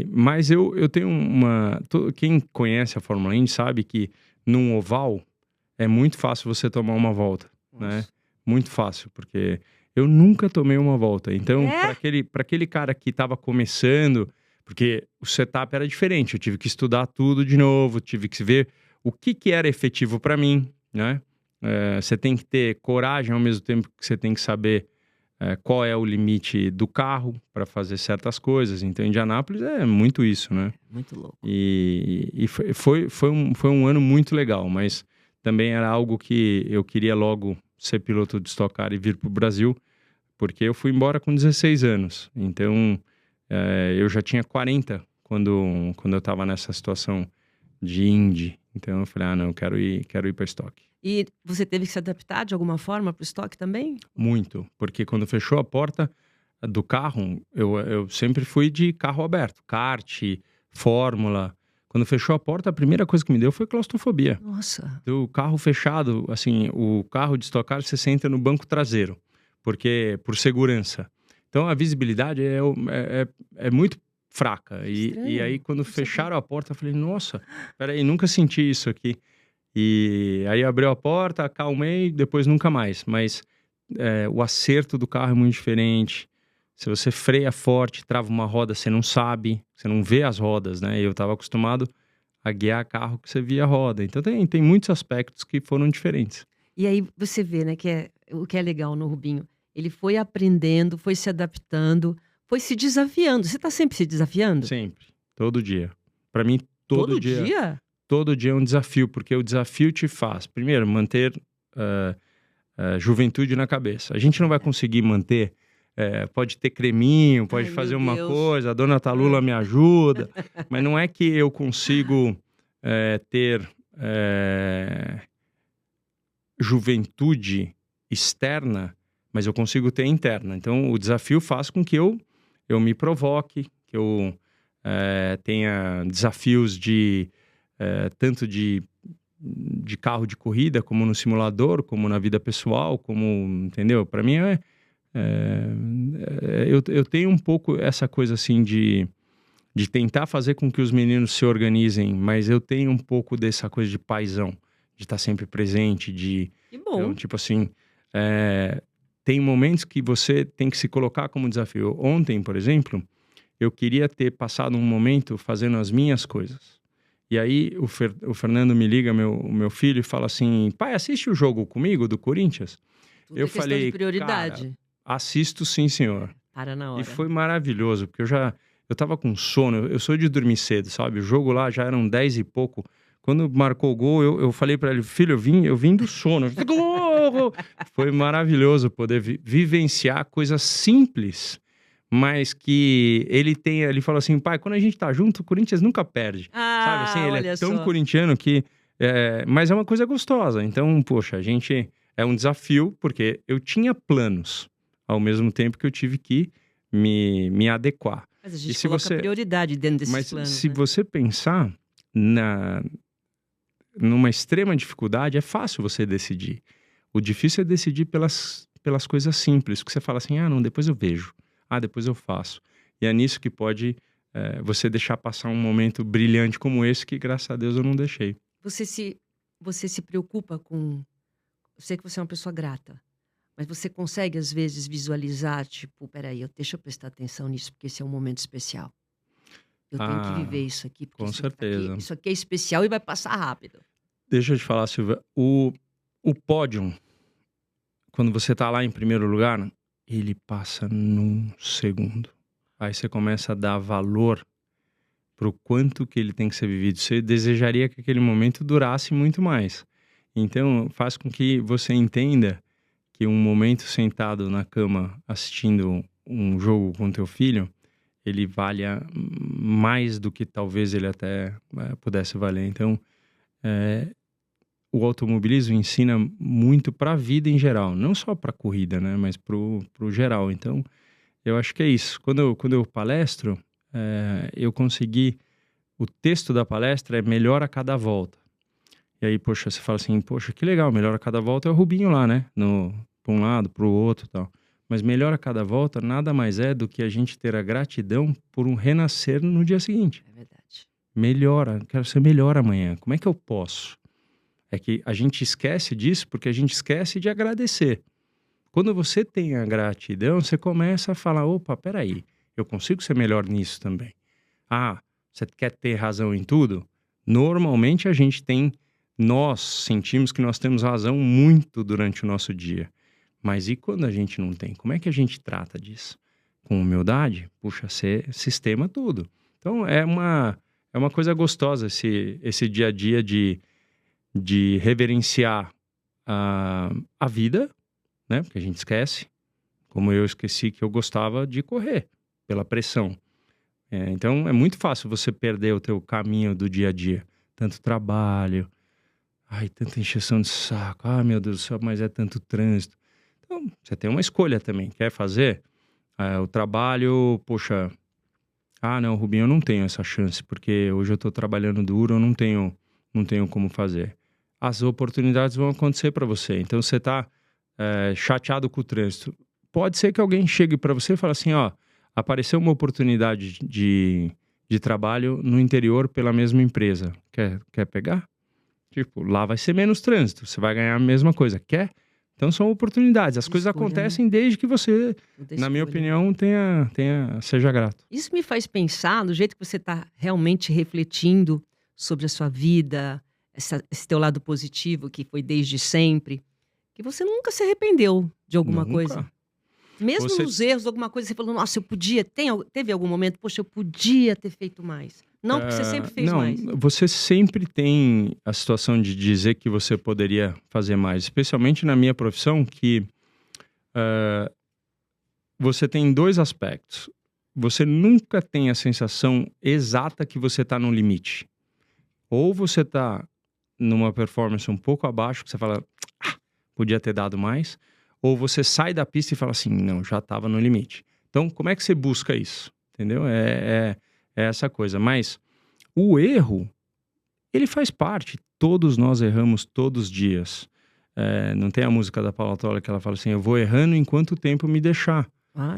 Mas eu tenho quem conhece a Fórmula Indy sabe que num oval é muito fácil você tomar uma volta, né? Muito fácil, porque eu nunca tomei uma volta. Então, para aquele cara que estava começando, porque o setup era diferente, eu tive que estudar tudo de novo, tive que ver o que era efetivo para mim, né? Você tem que ter coragem ao mesmo tempo que você tem que saber qual é o limite do carro para fazer certas coisas. Então, Indianápolis é muito isso, né? Muito louco. E foi um ano muito legal, mas também era algo que eu queria logo ser piloto de Stock Car e vir para o Brasil, porque eu fui embora com 16 anos. Então, eu já tinha 40 quando eu estava nessa situação de Indy. Então, eu falei, não, eu quero ir para Stock. E você teve que se adaptar de alguma forma para o estoque também? Muito, porque quando fechou a porta do carro, eu sempre fui de carro aberto, kart, Fórmula. Quando fechou a porta, a primeira coisa que me deu foi claustrofobia. Nossa. O carro fechado, assim, o carro de Stock Car, você senta no banco traseiro, por segurança. Então, a visibilidade é muito fraca. E aí, quando fecharam a porta, eu falei, nossa, peraí, nunca senti isso aqui. E aí abriu a porta, acalmei, depois nunca mais. Mas o acerto do carro é muito diferente. Se você freia forte, trava uma roda, você não sabe, você não vê as rodas, né? Eu estava acostumado a guiar carro que você via a roda. Então tem muitos aspectos que foram diferentes. E aí você vê, né, o que é legal no Rubinho. Ele foi aprendendo, foi se adaptando, foi se desafiando. Você está sempre se desafiando? Sempre, todo dia. Para mim, todo dia? Todo dia é um desafio, porque o desafio te faz, primeiro, manter juventude na cabeça. A gente não vai conseguir manter, pode ter creminho, pode fazer uma coisa, a dona Talula me ajuda, mas não é que eu consigo ter juventude externa, mas eu consigo ter interna. Então, o desafio faz com que eu me provoque, que eu tenha desafios tanto de carro de corrida, como no simulador, como na vida pessoal, como, entendeu? Para mim, eu tenho um pouco essa coisa assim de tentar fazer com que os meninos se organizem, mas eu tenho um pouco dessa coisa de paizão, de estar sempre presente, Que bom. Então, tipo assim, tem momentos que você tem que se colocar como desafio. Ontem, por exemplo, eu queria ter passado um momento fazendo as minhas coisas. E aí o Fernando me liga, meu filho, e fala assim, pai, assiste o jogo comigo do Corinthians? Tudo eu falei, de prioridade. Cara, assisto sim, senhor. Para na hora. E foi maravilhoso, porque eu tava com sono, eu sou de dormir cedo, sabe? O jogo lá já eram 10 e pouco. Quando marcou o gol, eu falei pra ele, filho, eu vim do sono. Gol! Foi maravilhoso poder vivenciar coisas simples, mas que ele falou assim, pai, quando a gente tá junto, o Corinthians nunca perde. Sabe assim, ele olha é tão só. corintiano que... mas é uma coisa gostosa. Então, poxa, a gente... É um desafio, porque eu tinha planos, ao mesmo tempo que eu tive que me adequar. Mas a E gente se coloca você... prioridade dentro desses Mas planos, se né? você pensar numa extrema dificuldade, é fácil você decidir. O difícil é decidir pelas coisas simples, que você fala assim, não, depois eu vejo. Depois eu faço. E é nisso que pode você deixar passar um momento brilhante como esse, que graças a Deus eu não deixei. Você se preocupa com... Eu sei que você é uma pessoa grata, mas você consegue, às vezes, visualizar, tipo, peraí, deixa eu prestar atenção nisso, porque esse é um momento especial. Eu tenho que viver isso aqui, porque Com certeza. isso aqui é especial e vai passar rápido. Deixa eu te falar, Silvia, o pódio, quando você tá lá em primeiro lugar, ele passa num segundo. Aí você começa a dar valor pro quanto que ele tem que ser vivido. Você desejaria que aquele momento durasse muito mais. Então, faz com que você entenda que um momento sentado na cama assistindo um jogo com teu filho, ele valha mais do que talvez ele até pudesse valer. Então, o automobilismo ensina muito para a vida em geral, não só para a corrida, né, mas pro geral. Então, eu acho que é isso. Quando eu palestro, eu consegui... O texto da palestra é melhor a cada volta. E aí, poxa, você fala assim, poxa, que legal, melhor a cada volta é o Rubinho lá, né? Pra um lado, pro outro e tal. Mas melhor a cada volta nada mais é do que a gente ter a gratidão por um renascer no dia seguinte. É verdade. Melhora, quero ser melhor amanhã. Como é que eu posso? É que a gente esquece disso porque a gente esquece de agradecer. Quando você tem a gratidão, você começa a falar, opa, peraí, eu consigo ser melhor nisso também. Você quer ter razão em tudo? Normalmente nós sentimos que nós temos razão muito durante o nosso dia. Mas e quando a gente não tem? Como é que a gente trata disso? Com humildade? Puxa, sistema tudo. Então é uma coisa gostosa esse dia a dia de reverenciar a vida, né? Porque a gente esquece, como eu esqueci que eu gostava de correr pela pressão. Então é muito fácil você perder o teu caminho do dia a dia. Tanto trabalho, tanta encheção de saco, meu Deus do céu, mas é tanto trânsito. Então você tem uma escolha também, quer fazer o trabalho, poxa, não, Rubinho, eu não tenho essa chance, porque hoje eu tô trabalhando duro, eu não tenho como fazer. As oportunidades vão acontecer para você, então você tá chateado com o trânsito. Pode ser que alguém chegue para você e fale assim, apareceu uma oportunidade de trabalho no interior pela mesma empresa. Quer pegar? Tipo, lá vai ser menos trânsito, você vai ganhar a mesma coisa. Quer? Então são oportunidades. As coisas acontecem desde que você, na minha opinião, seja grato. Isso me faz pensar no jeito que você está realmente refletindo sobre a sua vida, esse teu lado positivo que foi desde sempre, que você nunca se arrependeu de alguma coisa. Mesmo nos erros, alguma coisa, você falou, nossa, eu podia... Teve algum momento, poxa, eu podia ter feito mais. Não, porque você sempre fez mais. Você sempre tem a situação de dizer que você poderia fazer mais. Especialmente na minha profissão, que você tem dois aspectos. Você nunca tem a sensação exata que você está no limite. Ou você está numa performance um pouco abaixo, que você fala, podia ter dado mais... Ou você sai da pista e fala assim, não, já estava no limite. Então, como é que você busca isso? Entendeu? É essa coisa. Mas o erro, ele faz parte. Todos nós erramos todos os dias. Não tem a música da Paula Tola que ela fala assim, eu vou errando enquanto o tempo me deixar.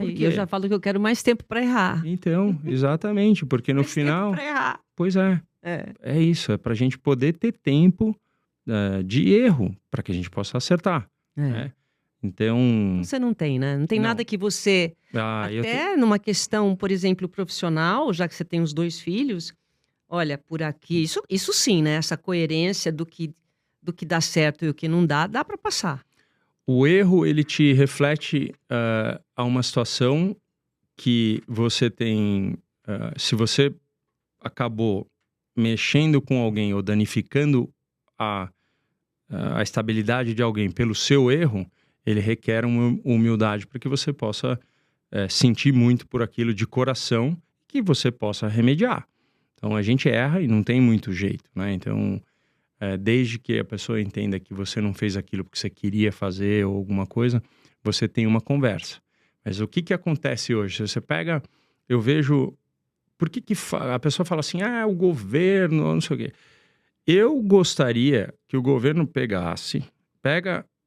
E eu já falo que eu quero mais tempo para errar. Então, exatamente. Porque no final... Mais tempo para errar. Pois é. É isso. É pra gente poder ter tempo de erro, para que a gente possa acertar. Né? Então... Você não tem, né? Não tem nada que você... numa questão, por exemplo, profissional, já que você tem os 2 filhos, olha, por aqui... Isso sim, né? Essa coerência do que dá certo e o que não dá para passar. O erro, ele te reflete a uma situação que você tem... se você acabou mexendo com alguém ou danificando a estabilidade de alguém pelo seu erro, ele requer uma humildade para que você possa sentir muito por aquilo de coração, que você possa remediar. Então a gente erra e não tem muito jeito, né? Então, desde que a pessoa entenda que você não fez aquilo porque você queria fazer ou alguma coisa, você tem uma conversa. Mas o que acontece hoje? Se você pega, eu vejo, por que a pessoa fala assim, o governo, não sei o quê. Eu gostaria que o governo pega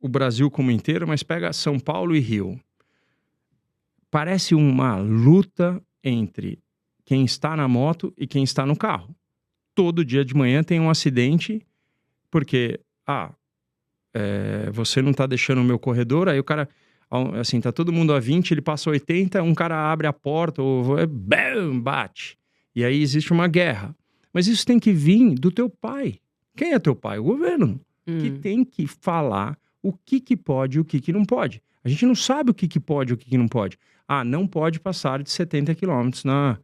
o Brasil como inteiro, mas pega São Paulo e Rio. Parece uma luta entre quem está na moto e quem está no carro. Todo dia de manhã tem um acidente porque, você não está deixando o meu corredor, aí o cara, assim, tá todo mundo a 20, ele passa 80, um cara abre a porta, ou bam, bate. E aí existe uma guerra. Mas isso tem que vir do teu pai. Quem é teu pai? O governo. Que tem que falar o que pode e o que não pode. A gente não sabe o que pode e o que não pode. Não pode passar de 70 quilômetros na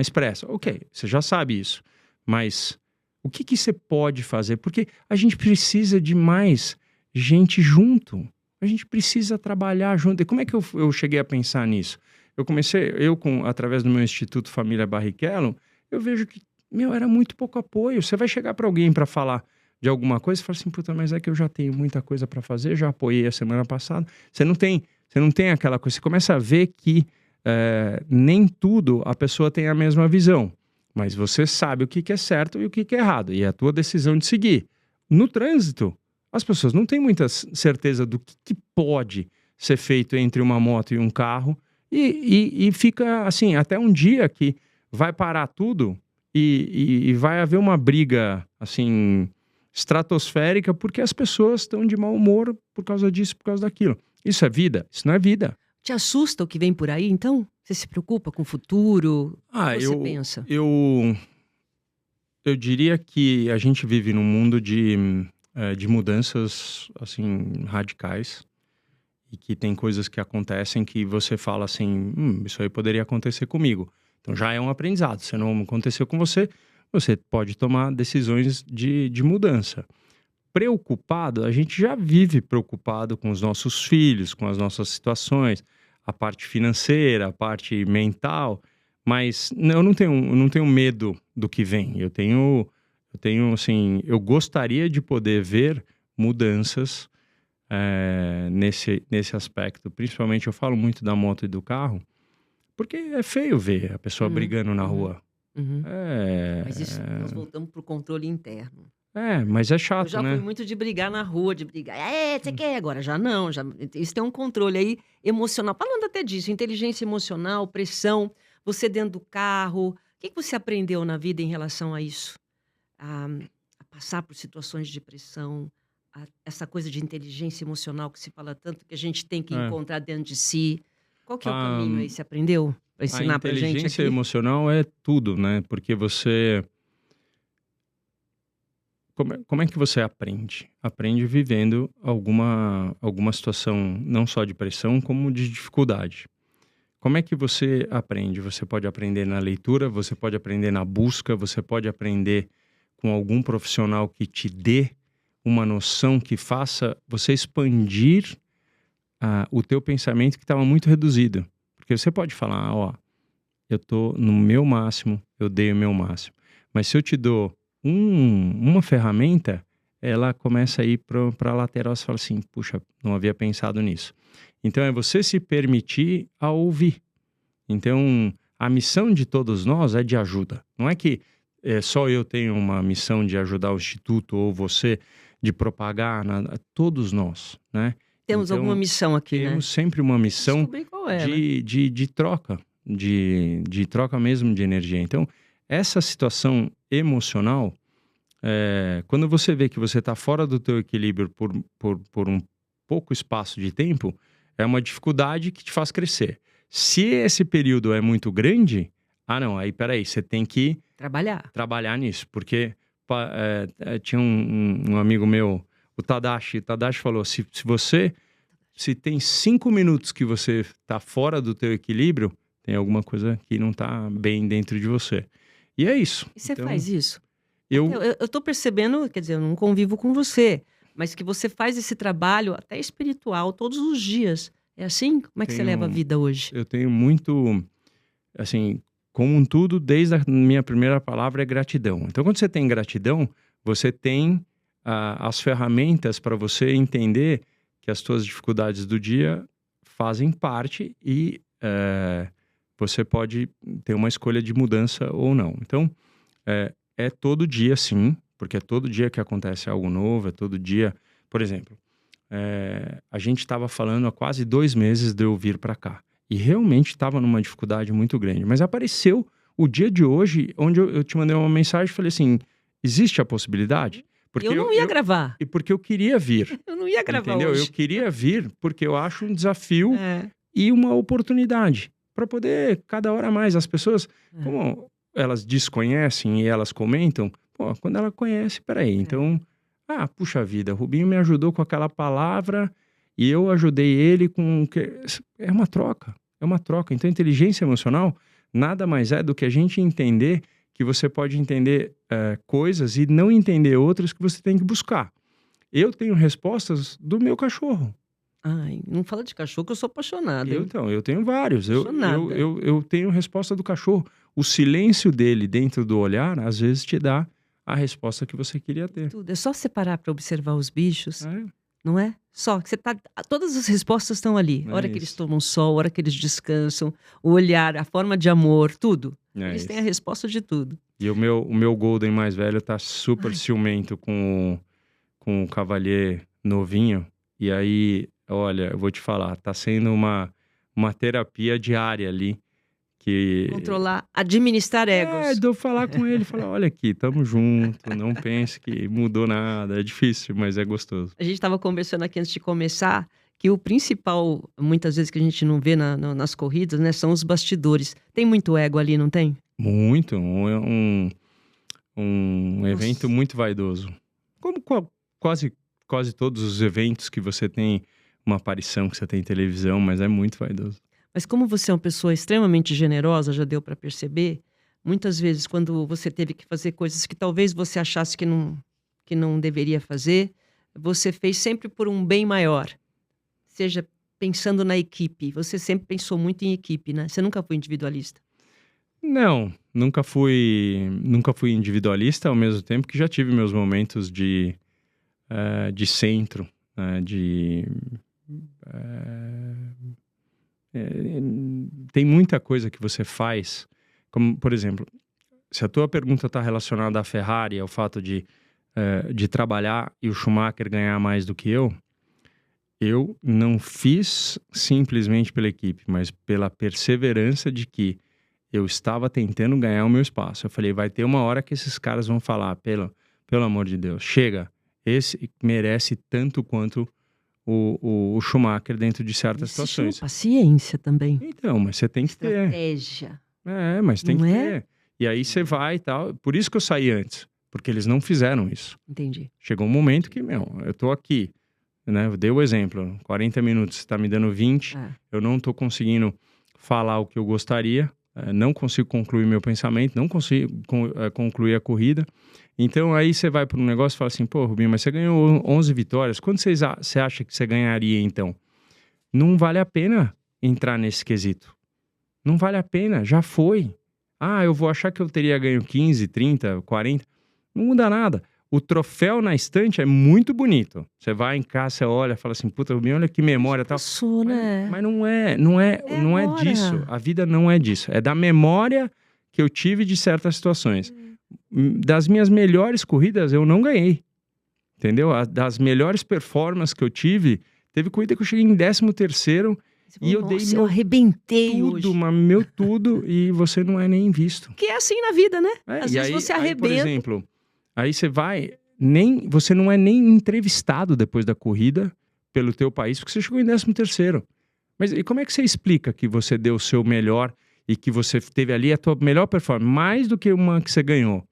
expressa. Ok, você já sabe isso. Mas o que você pode fazer? Porque a gente precisa de mais gente junto. A gente precisa trabalhar junto. E como é que eu cheguei a pensar nisso? Através do meu Instituto Família Barrichello, eu vejo que, era muito pouco apoio. Você vai chegar para alguém para falar de alguma coisa e fala assim, puta, mas é que eu já tenho muita coisa para fazer, já apoiei a semana passada. Você não tem aquela coisa. Você começa a ver que nem tudo a pessoa tem a mesma visão. Mas você sabe o que é certo e o que é errado. E é a tua decisão de seguir. No trânsito, as pessoas não têm muita certeza do que pode ser feito entre uma moto e um carro. E fica assim, até um dia que vai parar tudo e vai haver uma briga, assim, estratosférica, porque as pessoas estão de mau humor por causa disso, por causa daquilo. Isso é vida? Isso não é vida. Te assusta o que vem por aí, então? Você se preocupa com o futuro? O que você pensa? Eu diria que a gente vive num mundo de mudanças, assim, radicais. E que tem coisas que acontecem que você fala assim, isso aí poderia acontecer comigo. Então já é um aprendizado. Se não aconteceu com você, você pode tomar decisões de mudança. Preocupado, a gente já vive preocupado com os nossos filhos, com as nossas situações, a parte financeira, a parte mental, mas eu não tenho medo do que vem. Eu tenho assim, eu gostaria de poder ver mudanças nesse aspecto. Principalmente eu falo muito da moto e do carro, porque é feio ver a pessoa brigando na rua. Mas isso, nós voltamos pro controle interno. Mas é chato, Eu já né? fui muito de brigar na rua, de brigar. Você quer? Agora já não. Isso tem um controle aí emocional. Falando até disso, inteligência emocional, pressão, você dentro do carro. O que você aprendeu na vida em relação a isso? A passar por situações de pressão, essa coisa de inteligência emocional que se fala tanto, que a gente tem que encontrar dentro de si. Qual que é o caminho aí? Você aprendeu para ensinar pra gente aqui? A inteligência emocional é tudo, né? Porque você... Como é que você aprende? Aprende vivendo alguma situação, não só de pressão, como de dificuldade. Como é que você aprende? Você pode aprender na leitura, você pode aprender na busca, você pode aprender com algum profissional que te dê uma noção que faça você expandir o teu pensamento que estava muito reduzido. Porque você pode falar, eu tô no meu máximo, eu dei o meu máximo. Mas se eu te dou uma ferramenta, ela começa a ir para a lateral. Você fala assim, puxa, não havia pensado nisso. Então é você se permitir a ouvir. Então a missão de todos nós é de ajuda. Não é que só eu tenho uma missão de ajudar o Instituto ou você de propagar, todos nós, né? Temos alguma missão aqui, né? Temos sempre uma missão qual é, de troca, de troca mesmo de energia. Então, essa situação emocional, quando você vê que você está fora do teu equilíbrio por um pouco espaço de tempo, é uma dificuldade que te faz crescer. Se esse período é muito grande, aí peraí, você tem que trabalhar nisso. Porque tinha um amigo meu, o Tadashi falou, se tem 5 minutos que você está fora do teu equilíbrio, tem alguma coisa que não tá bem dentro de você. E é isso. E você Então, faz isso? eu Eu tô percebendo, quer dizer, eu não convivo com você, mas que você faz esse trabalho até espiritual todos os dias. É assim? Como é que você leva a tenho, vida hoje? eu tenho muito, assim, como um tudo, desde a minha primeira palavra é gratidão. Então, quando você tem gratidão, você tem as ferramentas para você entender que as suas dificuldades do dia fazem parte e você pode ter uma escolha de mudança ou não. Então, é todo dia sim, porque é todo dia que acontece algo novo, é todo dia. Por exemplo, a gente estava falando há quase 2 meses de eu vir para cá. E realmente estava numa dificuldade muito grande. Mas apareceu o dia de hoje, onde eu te mandei uma mensagem e falei assim: existe a possibilidade? Porque Eu não ia gravar. e porque eu queria vir. Eu não ia gravar Entendeu? Eu hoje. queria vir porque eu acho um desafio É, e uma oportunidade para poder cada hora mais. As pessoas, é. como elas desconhecem e elas comentam, pô, quando ela conhece, peraí, então, puxa vida, Rubinho me ajudou com aquela palavra e eu ajudei ele com... É uma troca, é uma troca. Então, inteligência emocional nada mais é do que a gente entender que você pode entender coisas e não entender outras que você tem que buscar. Eu tenho respostas do meu cachorro. Ai, não fala de cachorro que eu sou apaixonada, hein? Eu tenho vários. Apaixonada. Eu tenho resposta do cachorro. O silêncio dele dentro do olhar, às vezes, te dá a resposta que você queria ter. Tudo. É só você parar para observar os bichos, É, não é? Só que você tá. Todas as respostas estão ali. A É hora que eles isso. tomam sol, a hora que eles descansam, o olhar, a forma de amor, tudo. é Eles têm a isso. resposta de tudo. E o meu Golden mais velho tá super Ai. ciumento com o Cavalier novinho. E aí, olha, eu vou te falar, tá sendo uma terapia diária ali. Que Controlar, administrar egos. de eu falar com ele, falar, olha aqui, tamo junto, não pense que mudou nada, é difícil, mas é gostoso. A gente estava conversando aqui antes de começar que o principal, muitas vezes que a gente não vê nas corridas, né, são os bastidores. Tem muito ego ali, não tem? Muito, um evento muito vaidoso. Como quase todos os eventos que você tem uma aparição, que você tem televisão, mas é muito vaidoso. Mas como você é uma pessoa extremamente generosa, já deu para perceber, muitas vezes quando você teve que fazer coisas que talvez você achasse que não deveria fazer, você fez sempre por um bem maior. Seja pensando na equipe. Você sempre pensou muito em equipe, né? Você nunca foi individualista. Não, nunca fui individualista, ao mesmo tempo que já tive meus momentos de centro, né, tem muita coisa que você faz, como, por exemplo, se a tua pergunta está relacionada à Ferrari, ao fato de trabalhar e o Schumacher ganhar mais do que eu não fiz simplesmente pela equipe, mas pela perseverança de que eu estava tentando ganhar o meu espaço. Eu falei, vai ter uma hora que esses caras vão falar, pelo amor de Deus, chega, esse merece tanto quanto o Schumacher dentro de certas Isso se chama situações. paciência também. Então, mas você tem que ter. Estratégia. Mas tem Não que é? ter. E aí você vai e tal. Por isso que eu saí antes, porque eles não fizeram isso. Entendi. Chegou um momento que, eu tô aqui, né? Eu dei o exemplo, 40 minutos, você tá me dando 20, eu não tô conseguindo falar o que eu gostaria, não consigo concluir meu pensamento, não consigo concluir a corrida. Então aí você vai para um negócio e fala assim, pô, Rubinho, mas você ganhou 11 vitórias, quanto você acha que você ganharia então? Não vale a pena entrar nesse quesito. Não vale a pena, já foi. Eu vou achar que eu teria ganho 15, 30, 40. Não muda nada. O troféu na estante é muito bonito. Você vai em casa, você olha, fala assim, puta, Rubinho, olha que memória e tal. Passou, né? Mas não é agora. disso. A vida não é disso. É da memória que eu tive de certas situações. Das minhas melhores corridas, eu não ganhei. Entendeu? Das melhores performances que eu tive, teve corrida que eu cheguei em 13º e eu dei eu arrebentei tudo, hoje. meu tudo, e você não é nem visto. Que é assim na vida, né? Às vezes você arrebenta. Por exemplo, aí você vai, você não é nem entrevistado depois da corrida pelo teu país, porque você chegou em 13º. Mas e como é que você explica que você deu o seu melhor e que você teve ali a tua melhor performance, mais do que uma que você ganhou?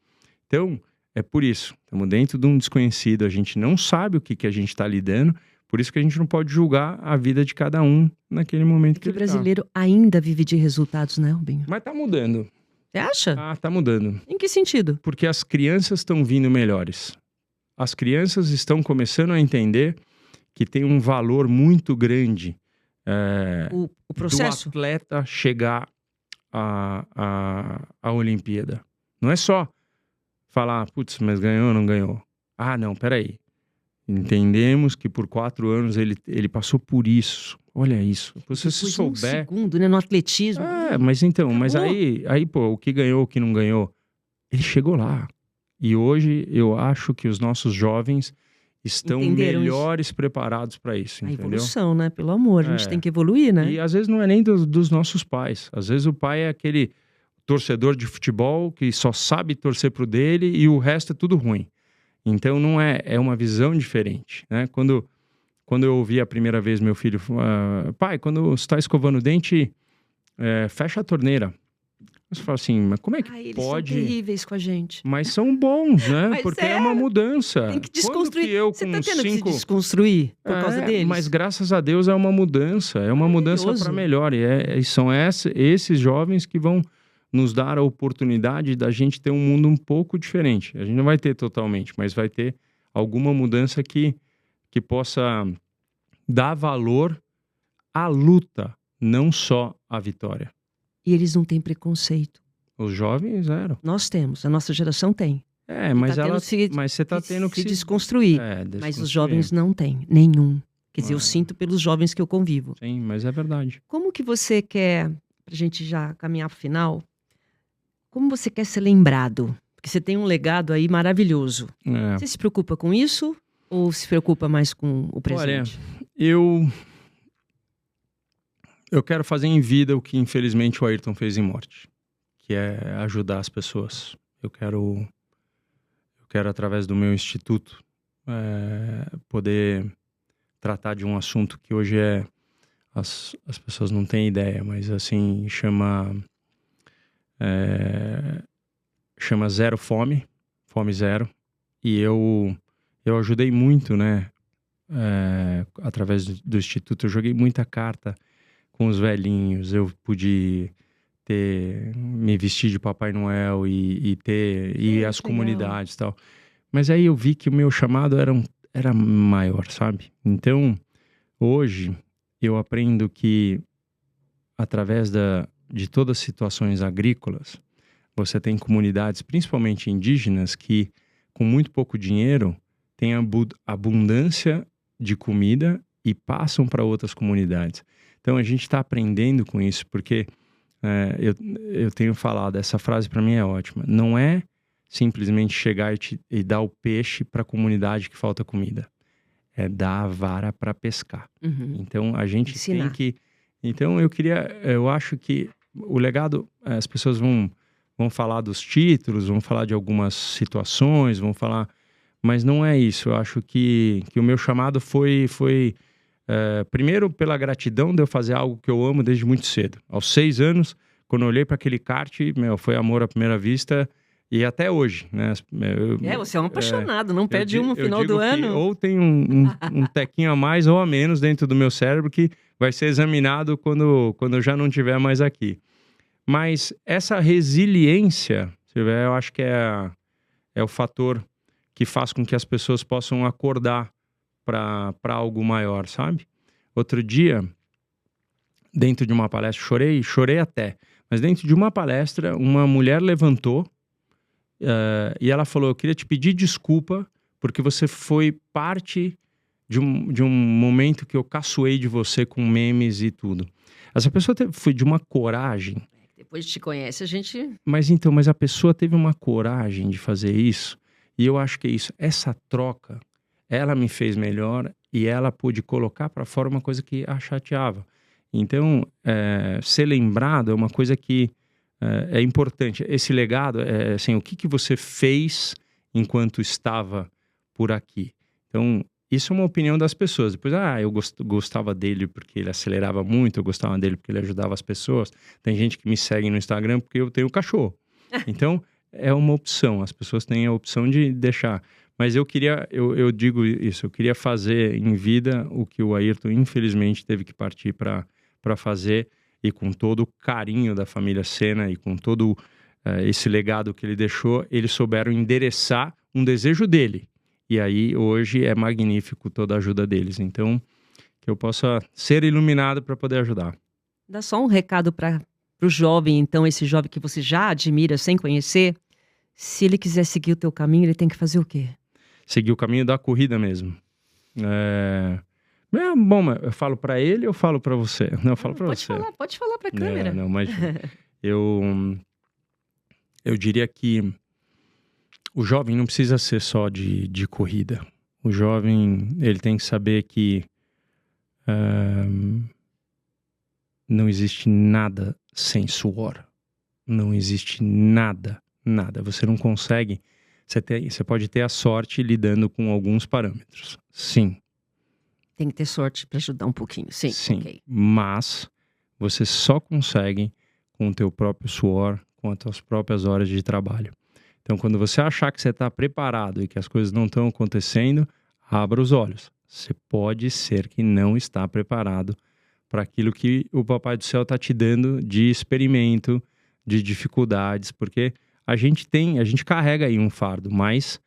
Então, é por isso, estamos dentro de um desconhecido, a gente não sabe o que a gente está lidando, Por isso que a gente não pode julgar a vida de cada um naquele momento que o ele tá. brasileiro ainda vive de resultados, né, Rubinho? Mas tá mudando. Você acha? Ah, tá mudando. Em que sentido? Porque as crianças estão vindo melhores. As crianças estão começando a entender que tem um valor muito grande O do processo? atleta chegar à Olimpíada. Não é só falar, putz, mas ganhou ou não ganhou? Ah, não, peraí. Entendemos que por 4 anos ele passou por isso. Olha isso. Se você se Depois de um souber... segundo, né, no atletismo. mas então, mas Acabou. aí, pô, o que ganhou, o que não ganhou, ele chegou lá. E hoje eu acho que os nossos jovens estão Entenderam isso. melhores preparados para isso, A entendeu? evolução, né? Pelo amor, a gente tem que evoluir, né? E às vezes não é nem dos nossos pais. Às vezes o pai é aquele torcedor de futebol que só sabe torcer pro dele e o resto é tudo ruim. Então não é uma visão diferente, né? Quando eu ouvi a primeira vez meu filho, pai, quando você está escovando o dente, fecha a torneira. Você fala assim, mas como é que Eles pode? são terríveis com a gente. Mas são bons, né? Mas Porque é uma mudança. Tem que Quando desconstruir. que eu, Você com tá tendo que se 5... desconstruir por causa deles? Mas graças a Deus é uma mudança. É uma mudança Maravilhoso. para melhor. E são esses jovens que vão nos dar a oportunidade da gente ter um mundo um pouco diferente. A gente não vai ter totalmente, mas vai ter alguma mudança que possa dar valor à luta, não só à vitória. E eles não têm preconceito. Os jovens eram. Nós temos, a nossa geração tem. Mas tá mas você tá tendo que se desconstruir. Mas os jovens não têm, nenhum. Quer dizer, eu sinto pelos jovens que eu convivo. Sim, mas é verdade. Como que você quer, pra gente já caminhar pro final, como você quer ser lembrado? Porque você tem um legado aí maravilhoso. Você se preocupa com isso ou se preocupa mais com o presente? Olha, eu quero fazer em vida o que infelizmente o Ayrton fez em morte, que é ajudar as pessoas. Eu quero através do meu instituto poder tratar de um assunto que hoje as pessoas não têm ideia, mas assim chama Zero Fome, Fome Zero. E eu ajudei muito, né? Através do instituto, eu joguei muita carta com os velhinhos. Eu pude me vestir de Papai Noel e ir às comunidades e tal. Mas aí eu vi que o meu chamado era maior, sabe? Então, hoje, eu aprendo que através de todas as situações agrícolas, você tem comunidades, principalmente indígenas, que com muito pouco dinheiro têm abundância de comida e passam para outras comunidades. Então a gente está aprendendo com isso, porque eu tenho falado, essa frase para mim é ótima. Não é simplesmente chegar e dar o peixe para a comunidade que falta comida. É dar a vara para pescar. Uhum. Então a gente Ensinar. tem que... Então eu acho que o legado, as pessoas vão falar dos títulos, vão falar de algumas situações, vão falar... Mas não é isso. Eu acho que o meu chamado foi primeiro pela gratidão de eu fazer algo que eu amo desde muito cedo. Aos 6 anos, quando eu olhei para aquele kart, foi amor à primeira vista e até hoje, né? Você é um apaixonado, não perde um no final do ano. Ou tem um tequinho a mais ou a menos dentro do meu cérebro que vai ser examinado quando eu já não estiver mais aqui. Mas essa resiliência, eu acho que é o fator que faz com que as pessoas possam acordar para algo maior, sabe? Outro dia, dentro de uma palestra, chorei até, mas dentro de uma palestra, uma mulher levantou e ela falou, eu queria te pedir desculpa porque você foi parte de um momento que eu caçoei de você com memes e tudo. Essa pessoa foi de uma coragem. Depois te conhece, a gente... Mas a pessoa teve uma coragem de fazer isso. E eu acho que é isso. Essa troca, ela me fez melhor e ela pôde colocar para fora uma coisa que a chateava. Então, ser lembrado é uma coisa que é importante. Esse legado, assim, o que você fez enquanto estava por aqui. Então, isso é uma opinião das pessoas. Depois, eu gostava dele porque ele acelerava muito, eu gostava dele porque ele ajudava as pessoas. Tem gente que me segue no Instagram porque eu tenho cachorro. Então... é uma opção, as pessoas têm a opção de deixar. Mas eu digo isso, eu queria fazer em vida o que o Ayrton infelizmente teve que partir para fazer, e com todo o carinho da família Senna e com todo esse legado que ele deixou, eles souberam endereçar um desejo dele. E aí hoje é magnífico toda a ajuda deles. Então, que eu possa ser iluminado para poder ajudar. Dá só um recado para o jovem, então, esse jovem que você já admira sem conhecer. Se ele quiser seguir o teu caminho, ele tem que fazer o quê? Seguir o caminho da corrida mesmo. Bom, mas eu falo para ele ou eu falo para você? Não, eu falo para você. Pode falar para a câmera. Não, imagina. Eu diria que o jovem não precisa ser só de corrida. O jovem, ele tem que saber que não existe nada sem suor. Não existe nada. Você não consegue. Você pode ter a sorte lidando com alguns parâmetros. Sim. Tem que ter sorte para ajudar um pouquinho. Sim. Okay. Mas você só consegue com o teu próprio suor, com as tuas próprias horas de trabalho. Então, quando você achar que você está preparado e que as coisas não estão acontecendo, abra os olhos. Você pode ser que não está preparado para aquilo que o Papai do Céu está te dando de experimento, de dificuldades, porque a gente carrega aí um fardo, mas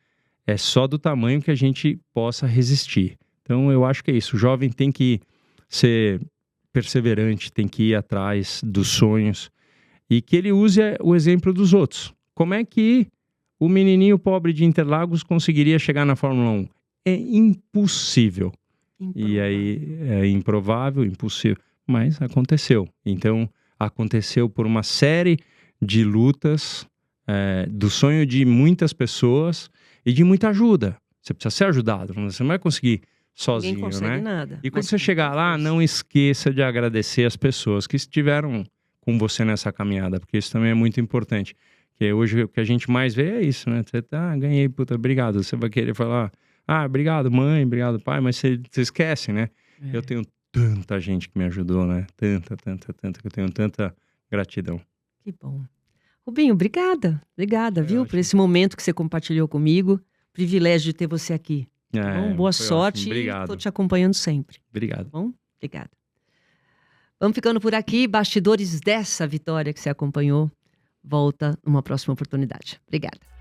é só do tamanho que a gente possa resistir. Então, eu acho que é isso. O jovem tem que ser perseverante, tem que ir atrás dos sonhos e que ele use o exemplo dos outros. Como é que o menininho pobre de Interlagos conseguiria chegar na Fórmula 1? É impossível. E aí é improvável, impossível, mas aconteceu. Então, aconteceu por uma série de lutas, do sonho de muitas pessoas e de muita ajuda. Você precisa ser ajudado, você não vai conseguir sozinho, ninguém consegue né? nada. E quando você chegar lá, não esqueça de agradecer as pessoas que estiveram com você nessa caminhada, porque isso também é muito importante. Porque hoje o que a gente mais vê é isso, né? Você ganhei, puta, obrigado. Você vai querer falar, obrigado mãe, obrigado pai, mas você esquece, né? Eu tenho tanta gente que me ajudou, né? Tanta, que eu tenho tanta gratidão. Que bom. Rubinho, obrigada, viu? Por esse momento que você compartilhou comigo. Privilégio de ter você aqui. Bom, boa sorte. Obrigado. Estou te acompanhando sempre. Obrigado. Bom, obrigada. Vamos ficando por aqui. Bastidores dessa vitória que você acompanhou. Volta numa próxima oportunidade. Obrigada.